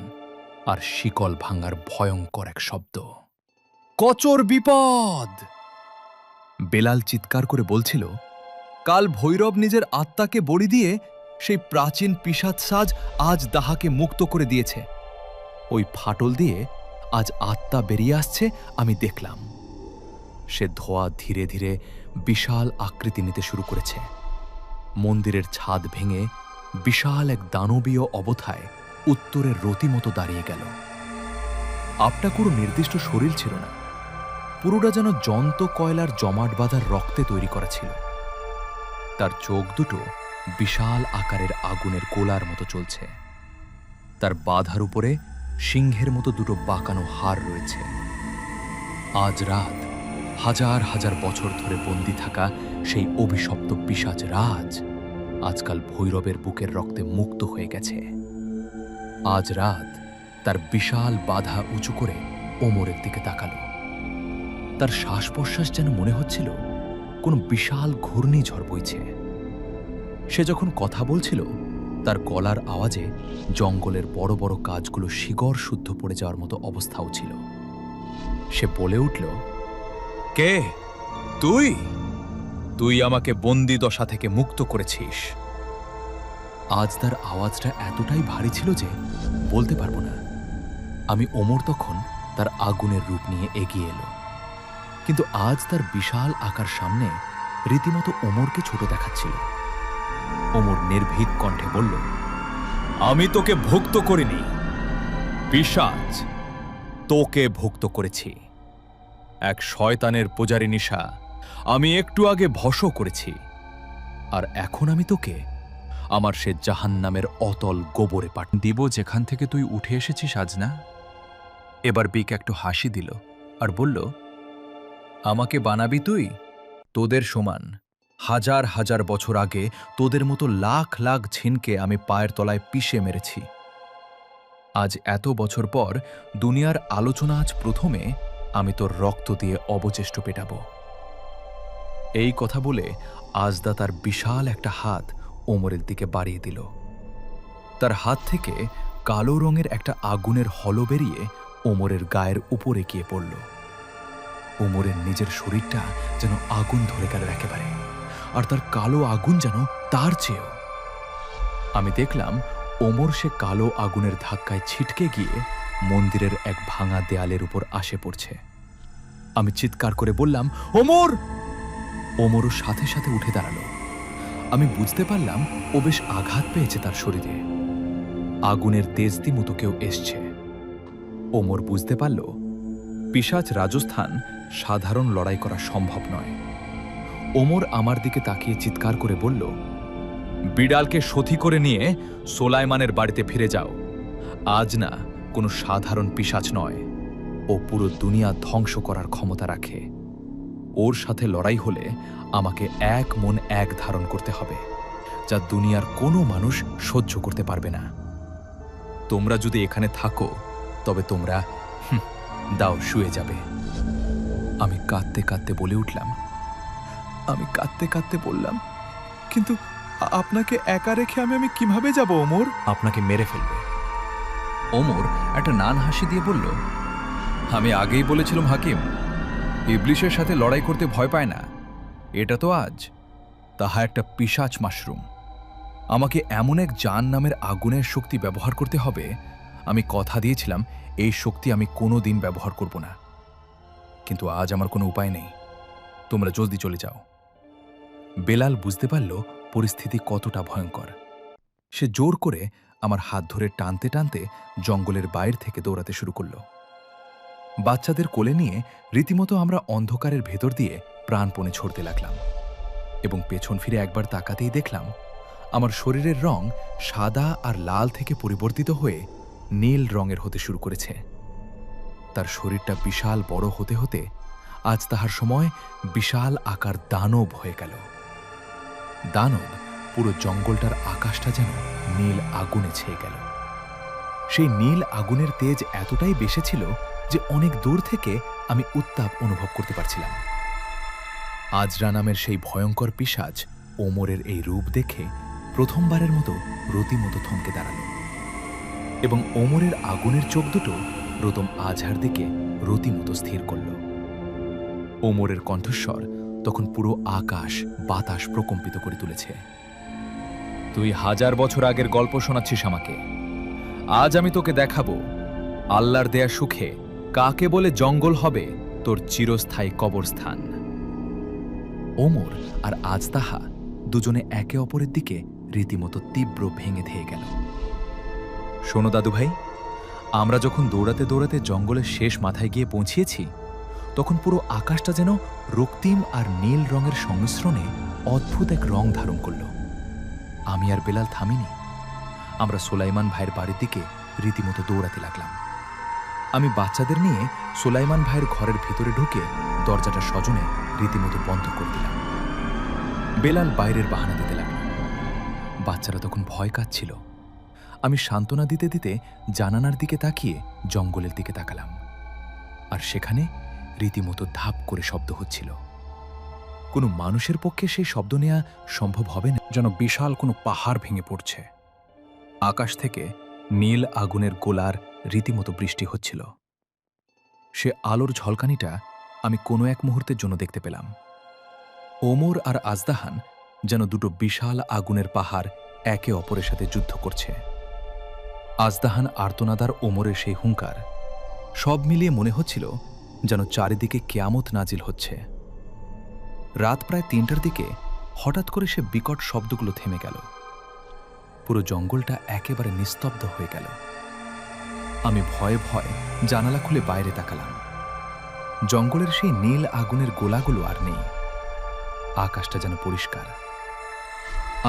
আর শিকল ভাঙার ভয়ঙ্কর এক শব্দ। কচোর বিপদ! বেলাল চিৎকার করে বলছিল, কাল ভৈরব নিজের আত্মাকে বলি দিয়ে সেই প্রাচীন পিশাচসাজ আজ দাহাকে মুক্ত করে দিয়েছে। ওই ফাটল দিয়ে আজ আত্মা বেরিয়ে আসছে, আমি দেখলাম। সে ধোঁয়া ধীরে ধীরে বিশাল আকৃতি নিতে শুরু করেছে। মন্দিরের ছাদ ভেঙে বিশাল এক দানবীয় অবস্থায় উত্তরের রতিমতো দাঁড়িয়ে গেল। আপটা কোনো নির্দিষ্ট শরীর ছিল না, পুরোটা যেন জন্ত কয়লার জমাট বাঁধার রক্তে তৈরি করা ছিল। তার চোখ দুটো বিশাল আকারের আগুনের গোলার মতো চলছে। তার বাধার উপরে সিংহের মতো দুটো বাঁকানো হাড় রয়েছে। আজ রাত হাজার হাজার বছর ধরে বন্দী থাকা সেই অভিশপ্ত পিশাচ রাজ আজকাল ভৈরবের বুকের রক্তে মুক্ত হয়ে গেছে। আজ রাত তার বিশাল বাধা উঁচু করে ওমরের দিকে তাকালো। তার শ্বাস প্রশ্বাস যেন মনে হচ্ছিল কোন বিশাল ঘূর্ণিঝড় বইছে। সে যখন কথা বলছিল তার গলার আওয়াজে জঙ্গলের বড় বড় গাছগুলো শিগর শুদ্ধ পড়ে যাওয়ার মতো অবস্থাও ছিল। সে বলে উঠল, কে তুই? তুই আমাকে বন্দি দশা থেকে মুক্ত করেছিস। আজ তার আওয়াজটা এতটাই ভারী ছিল যে বলতে পারবো না। আমি ওমর তখন তার আগুনের রূপ নিয়ে এগিয়ে এলো, কিন্তু আজ তার বিশাল আকার সামনে রীতিমতো ওমরকে ছোট দেখাচ্ছিল। ওমর নির্ভীক কণ্ঠে বলল, আমি তোকে ভুক্ত করিনি পিশাচ, তোকে ভুক্ত করেছি। এক শয়তানের পূজারী নিশা আমি একটু আগে ভস্ম করেছি, আর এখন আমি তোকে আমার সে জাহান্নামের অতল গোবরে দিব যেখান থেকে তুই উঠে এসেছিস আজ না। এবার বিক একটু হাসি দিল আর বলল, আমাকে বানাবি তুই? তোদের সমান হাজার হাজার বছর আগে তোদের মতো লাখ লাখ ঝিনকে আমি পায়ের তলায় পিষে মেরেছি। আজ এত বছর পর দুনিয়ার আলোচনা আজ প্রথমে আমি তোর রক্ত দিয়ে অবচেষ্ট পেটাব। এই কথা বলে আজদা তার বিশাল একটা হাত ওমরের দিকে বাড়িয়ে দিল। তার হাত থেকে কালো রঙের একটা আগুনের হলো বেরিয়ে ওমরের গায়ের উপরে গিয়ে পড়ল। ওমরের নিজের শরীরটা যেন আগুন ধরে গেল একেবারে, আর তার কালো আগুন যেন তার চেয়েও। আমি দেখলাম ওমর সে কালো আগুনের ধাক্কায় ছিটকে গিয়ে মন্দিরের এক ভাঙা দেয়ালের উপর আসে পড়ছে। আমি চিৎকার করে বললাম, ওমর! ওমরও সাথে সাথে উঠে দাঁড়ালো। আমি বুঝতে পারলাম ও বেশ আঘাত পেয়েছে তার শরীরে। আগুনের তেজদি মতো কেউ এসছে। ওমর বুঝতে পারল পিশাচ রাজস্থান সাধারণ লড়াই করা সম্ভব নয়। ওমর আমার দিকে তাকিয়ে চিৎকার করে বলল, বিড়ালকে সথি করে নিয়ে সোলাইমানের বাড়িতে ফিরে যাও। আজ না কোনো সাধারণ পিশাচ নয়, ও পুরো দুনিয়া ধ্বংস করার ক্ষমতা রাখে। ওর সাথে লড়াই হলে আমাকে এক মন এক ধারণ করতে হবে, যা দুনিয়ার কোনো মানুষ সহ্য করতে পারবে না। তোমরা যদি এখানে থাকো তবে তোমরা দাও শুয়ে যাবে। আমি কাঁদতে কাঁদতে বলে উঠলাম, আমি কাঁদতে কাঁদতে বললাম, কিন্তু আপনাকে একা রেখে আমি কিভাবে যাব ওমর? আপনাকে মেরে ফেলবে। ওমর একটা নান হাসি দিয়ে বলল, আমি আগেই বলেছিলাম হাকিম, ইবলিশের সাথে লড়াই করতে ভয় পায় না। এটা তো আজ তাহা একটা পিশাচ মাশরুম। আমাকে এমন এক জান নামের আগুনের শক্তি ব্যবহার করতে হবে, আমি কথা দিয়েছিলাম এই শক্তি আমি কোনো দিন ব্যবহার করব না। কিন্তু আজ আমার কোনো উপায় নেই, তোমরা জলদি চলে যাও। বেলাল বুঝতে পারল পরিস্থিতি কতটা ভয়ঙ্কর। সে জোর করে আমার হাত ধরে টানতে টানতে জঙ্গলের বাইর থেকে দৌড়াতে শুরু করল। বাচ্চাদের কোলে নিয়ে রীতিমতো আমরা অন্ধকারের ভেতর দিয়ে প্রাণপণে ছড়তে লাগলাম, এবং পেছন ফিরে একবার তাকাতেই দেখলাম আমার শরীরের রং সাদা আর লাল থেকে পরিবর্তিত হয়ে নীল রঙের হতে শুরু করেছে। তার শরীরটা বিশাল বড় হতে হতে আজ তাহার সময় বিশাল আকার দানব হয়ে গেল। দানব পুরো জঙ্গলটার আকাশটা যেন নীল আগুনে ছেয়ে গেল। সেই নীল আগুনের তেজ এতটাই বেশি ছিল যে অনেক দূর থেকে আমি উত্তাপ অনুভব করতে পারছিলাম। আজরা নামের সেই ভয়ঙ্কর পিশাচ ওমরের এই রূপ দেখে প্রথমবারের মতো রীতিমতো থমকে দাঁড়াল, এবং ওমরের আগুনের চোখ দুটো প্রথম আজহার দিকে রীতিমতো স্থির করল। ওমরের কণ্ঠস্বর তখন পুরো আকাশ বাতাস প্রকম্পিত করে তুলেছে। তুই 1000 বছর আগের গল্প শোনাচ্ছিস আমাকে, আজ আমি তোকে দেখাবো আল্লাহর দেয়া সুখে কাকে বলে জঙ্গল হবে তোর চিরস্থায়ী কবরস্থান। ওমর আর আজতাহা দুজনে একে অপরের দিকে রীতিমতো তীব্র ভেঙে ধেয়ে গেল। শোনো দাদু ভাই, আমরা যখন দৌড়াতে দৌড়াতে জঙ্গলের শেষ মাথায় গিয়ে পৌঁছিয়েছি, তখন পুরো আকাশটা যেন রক্তিম আর নীল রঙের সংমিশ্রণে অদ্ভুত এক রং ধারণ করল। আমি আর বেলাল থামিনি। আমরা সোলাইমান ভাইয়ের বাড়ির দিকে রীতিমতো দৌড়াতে লাগলাম। আমি বাচ্চাদের নিয়ে সোলাইমান ভাইয়ের ঘরের ভিতরে ঢুকে দরজাটা সজনে রীতিমতো বন্ধ করে দিলাম। বেলাল বাইরের বাহানা দিতে লাগল। বাচ্চারা তখন ভয় কাচ্ছিল। আমি সান্ত্বনা দিতে দিতে জানানার দিকে তাকিয়ে জঙ্গলের দিকে তাকালাম, আর সেখানে রীতিমতো ধাপ করে শব্দ হচ্ছিল। কোনো মানুষের পক্ষে সেই শব্দ নেওয়া সম্ভব হবে না, যেন বিশাল কোনো পাহাড় ভেঙে পড়ছে। আকাশ থেকে নীল আগুনের গোলার রীতিমতো বৃষ্টি হচ্ছিল। সে আলোর ঝলকানিটা আমি কোনো এক মুহূর্তের জন্য দেখতে পেলাম। ওমর আর আজদাহান যেন দুটো বিশাল আগুনের পাহাড় একে অপরের সাথে যুদ্ধ করছে। আজদাহান আর্তনাদার ওমরের সেই হুঙ্কার, সব মিলিয়ে মনে হচ্ছিল যেন চারিদিকে কেয়ামত নাজিল হচ্ছে। রাত প্রায় 3টার দিকে হঠাৎ করে সে বিকট শব্দগুলো থেমে গেল। পুরো জঙ্গলটা একেবারে নিস্তব্ধ হয়ে গেল। আমি ভয়ে ভয়ে জানালা খুলে বাইরে তাকালাম। জঙ্গলের সেই নীল আগুনের গোলাগুলো আর নেই। আকাশটা যেন পরিষ্কার।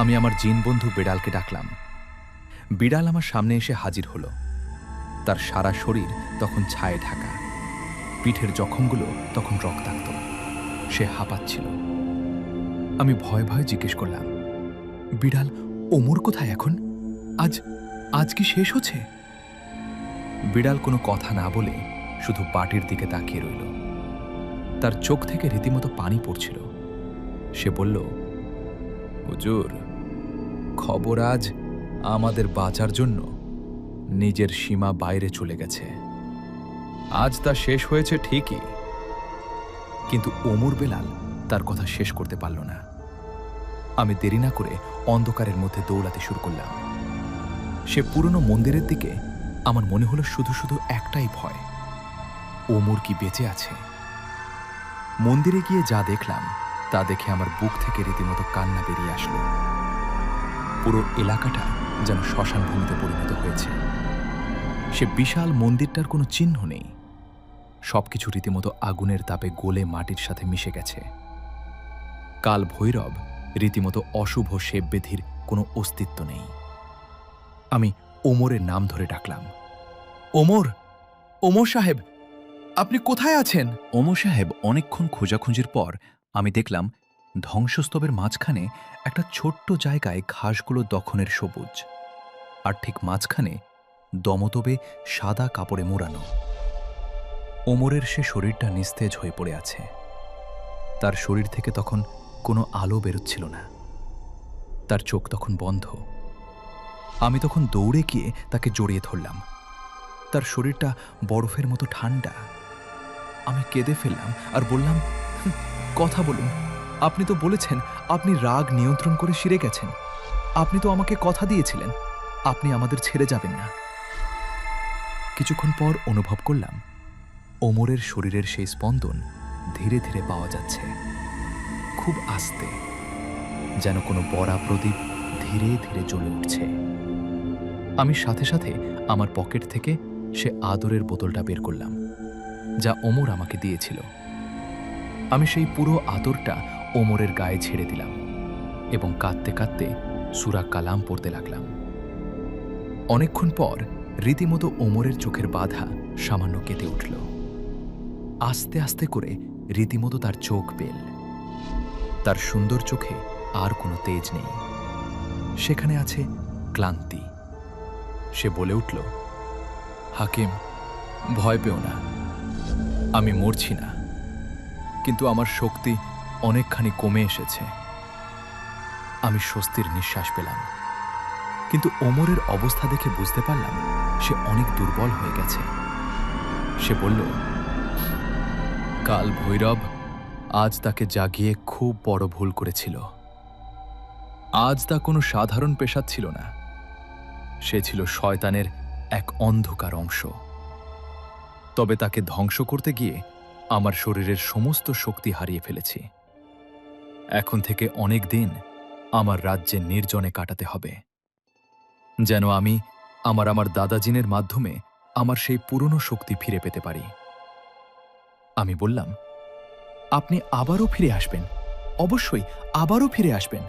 আমি আমার জিন বন্ধু বিড়ালকে ডাকলাম। বিড়াল আমার সামনে এসে হাজির হলো। তার সারা শরীর তখন ছায়ে ঢাকা, পিঠের জখমগুলো তখন রক্তাক্ত, সে হাঁপাচ্ছিল। আমি ভয়ে ভয়ে জিজ্ঞেস করলাম, বিড়াল, ওমর কোথায় এখন? আজ কি শেষ হচ্ছে? বিড়াল কোনো কথা না বলে শুধু পাটির দিকে তাকিয়ে রইল। তার চোখ থেকে রীতিমতো পানি পড়ছিল। সে বলল, হুজুর, খবর আজ আমাদের বাঁচার জন্য নিজের সীমা বাইরে চলে গেছে। আজ তা শেষ হয়েছে ঠিকই, কিন্তু ওমর বেলাল তার কথা শেষ করতে পারল না। আমি দেরি না করে অন্ধকারের মধ্যে দৌড়াতে শুরু করলাম। সে পুরনো মন্দিরের দিকে। আমার মনে হলো শুধু শুধু একটাই ভয়, ওমর কি বেঁচে আছে? মন্দিরে গিয়ে যা দেখলাম তা দেখে আমার বুক থেকে রীতিমতো কান্না বেরিয়ে আসলো। পুরো এলাকাটা যেন শ্মশান ভূমিতে পরিণত হয়েছে। সে বিশাল মন্দিরটার কোনো চিহ্ন নেই। সবকিছু রীতিমতো আগুনের তাপে গলে মাটির সাথে মিশে গেছে। কাল ভৈরব রীতিমতো অশুভ সেববেধির কোনো অস্তিত্ব নেই। আমি ওমরের নাম ধরে ডাকলাম, ওমর, ওমর সাহেব, আপনি কোথায় আছেন? ওমর সাহেব অনেকক্ষণ খোঁজাখুঁজির পর আমি দেখলাম ধ্বংসস্তূপের মাঝখানে একটা ছোট্ট জায়গায় ঘাসগুলো দখনের সবুজ, আর ঠিক মাঝখানে দমতবে সাদা কাপড়ে মোড়ানো। ওমরের সে শরীরটা নিস্তেজ হয়ে পড়ে আছে। তার শরীর থেকে তখন কোনো আলো বেরোচ্ছিল না। তার চোখ তখন বন্ধ। আমি তখন দৌড়ে গিয়ে তাকে জড়িয়ে ধরলাম। তার শরীরটা বরফের মতো ঠান্ডা, আমি কেঁদে ফেললাম আর বললাম, কথা বলুন, আপনি তো বলেছেন আপনি রাগ নিয়ন্ত্রণ করে সেরে গেছেন। আপনি তো আমাকে কথা দিয়েছিলেন আপনি আমাদের ছেড়ে যাবেন না। কিছুক্ষণ পর অনুভব করলাম ওমরের শরীরের সেই স্পন্দন ধীরে ধীরে পাওয়া যাচ্ছে, খুব আস্তে, যেন কোনো বড়া প্রদীপ ধীরে ধীরে জ্বলে উঠছে। আমি সাথে সাথে আমার পকেট থেকে সে আদরের বোতলটা বের করলাম, যা ওমর আমাকে দিয়েছিল। আমি সেই পুরো আদরটা ওমরের গায়ে ছেড়ে দিলাম এবং কাঁদতে কাঁদতে সূরা কালাম পড়তে লাগলাম। অনেকক্ষণ পর রীতিমতো ওমরের চোখের বাধা সামান্য কেটে উঠল। আস্তে আস্তে করে রীতিমতো তার চোখ পেল। তার সুন্দর চোখে আর কোনো তেজ নেই, সেখানে আছে ক্লান্তি। সে বলে উঠল, হাকিম, ভয় পেও না, আমি মরছি না, কিন্তু আমার শক্তি অনেকখানি কমে এসেছে। আমি স্বস্তির নিঃশ্বাস পেলাম, কিন্তু ওমরের অবস্থা দেখে বুঝতে পারলাম সে অনেক দুর্বল হয়ে গেছে। সে বলল, কাল ভৈরব আজ তাকে জাগিয়ে খুব বড় ভুল করেছিল। আজ তা কোনো সাধারণ পেশাদ ছিল না, সে ছিল শয়তানের এক অন্ধকার অংশ। তবে তাকে ধ্বংস করতে গিয়ে আমার শরীরের সমস্ত শক্তি হারিয়ে ফেলেছি। এখন থেকে অনেক দিন আমার রাজ্যে নির্জনে কাটাতে হবে, যেন আমি আমার দাদাজিনের মাধ্যমে আমার সেই পুরনো শক্তি ফিরে পেতে পারি। আমি বললাম, আপনি আবারও ফিরে আসবেন, অবশ্যই আবারও ফিরে আসবেন।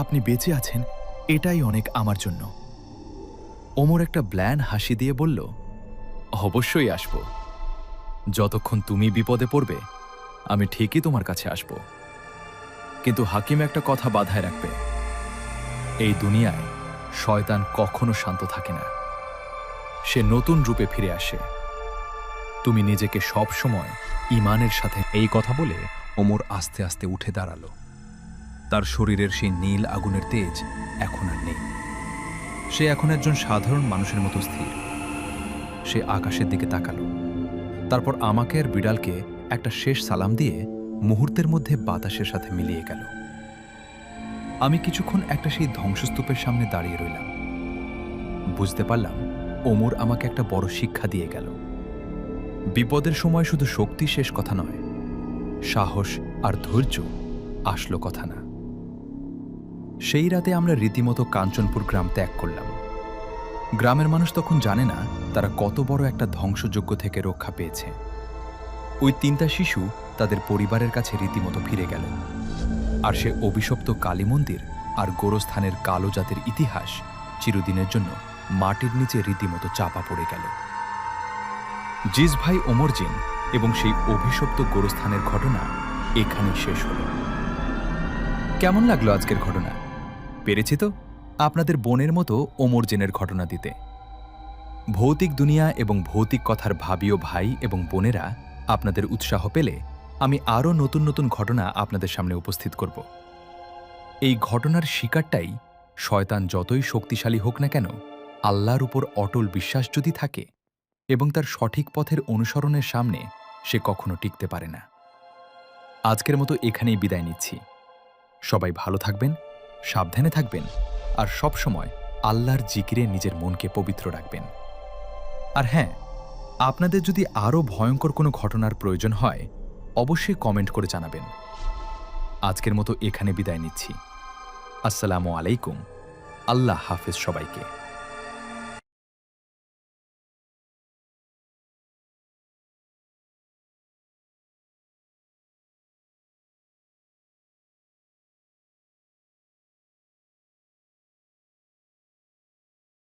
আপনি বেঁচে আছেন, এটাই অনেক আমার জন্য। ওমর একটা ব্ল্যান হাসি দিয়ে বলল, অবশ্যই আসব। যতক্ষণ তুমি বিপদে পড়বে আমি ঠিকই তোমার কাছে আসব। কিন্তু হাকিম একটা কথা বাধায় রাখবে, এই দুনিয়ায় শয়তান কখনো শান্ত থাকে না, সে নতুন রূপে ফিরে আসে। তুমি নিজেকে সব সময় ঈমানের সাথে। এই কথা বলে ওমর আস্তে আস্তে উঠে দাঁড়ালো। তার শরীরের সেই নীল আগুনের তেজ এখন আর নেই। সে এখন একজন সাধারণ মানুষের মতো স্থির। সে আকাশের দিকে তাকালো, তারপর আমাকে আর বিড়ালকে একটা শেষ সালাম দিয়ে মুহূর্তের মধ্যে বাতাসের সাথে মিলিয়ে গেল। আমি কিছুক্ষণ একটা সেই ধ্বংসস্তূপের সামনে দাঁড়িয়ে রইলাম। বুঝতে পারলাম ওমর আমাকে একটা বড় শিক্ষা দিয়ে গেল। বিপদের সময় শুধু শক্তি শেষ কথা নয়, সাহস আর ধৈর্য আসল কথা না। সেই রাতে আমরা রীতিমতো কাঞ্চনপুর গ্রাম ত্যাগ করলাম। গ্রামের মানুষ তখন জানে না তারা কত বড় একটা ধ্বংসযজ্ঞ থেকে রক্ষা পেয়েছে। ওই 3টা শিশু তাদের পরিবারের কাছে রীতিমতো ফিরে গেল, আর সে অভিশপ্ত কালী মন্দির আর গোরস্থানের কালো জাতের ইতিহাস চিরদিনের জন্য মাটির নিচে রীতিমতো চাপা পড়ে গেল। জিজ ভাই ওমর জিন এবং সেই অভিশপ্ত গোরস্থানের ঘটনা এখানেই শেষ হল। কেমন লাগলো আজকের ঘটনা? পেরেছি তো আপনাদের বোনের মতো ওমর জিনের ঘটনা দিতে। ভৌতিক দুনিয়া এবং ভৌতিক কথার ভাবীয় ভাই এবং বোনেরা আপনাদের উৎসাহ পেলে আমি আরও নতুন নতুন ঘটনা আপনাদের সামনে উপস্থিত করব। এই ঘটনার শিকারটাই, শয়তান যতই শক্তিশালী হোক না কেন, আল্লাহর উপর অটল বিশ্বাস যদি থাকে এবং তার সঠিক পথের অনুসরণের সামনে সে কখনো টিকতে পারে না। আজকের মতো এখানেই বিদায় নিচ্ছি। সবাই ভালো থাকবেন, সাবধানে থাকবেন, আর সব সময় আল্লাহর জিকিরে নিজের মনকে পবিত্র রাখবেন। আর হ্যাঁ, আপনাদের যদি আরও ভয়ঙ্কর কোনো ঘটনার প্রয়োজন হয় অবশ্যই কমেন্ট করে জানাবেন। আজকের মতো এখানে বিদায় নিচ্ছি। আসসালামু আলাইকুম। আল্লাহ হাফেজ সবাইকে।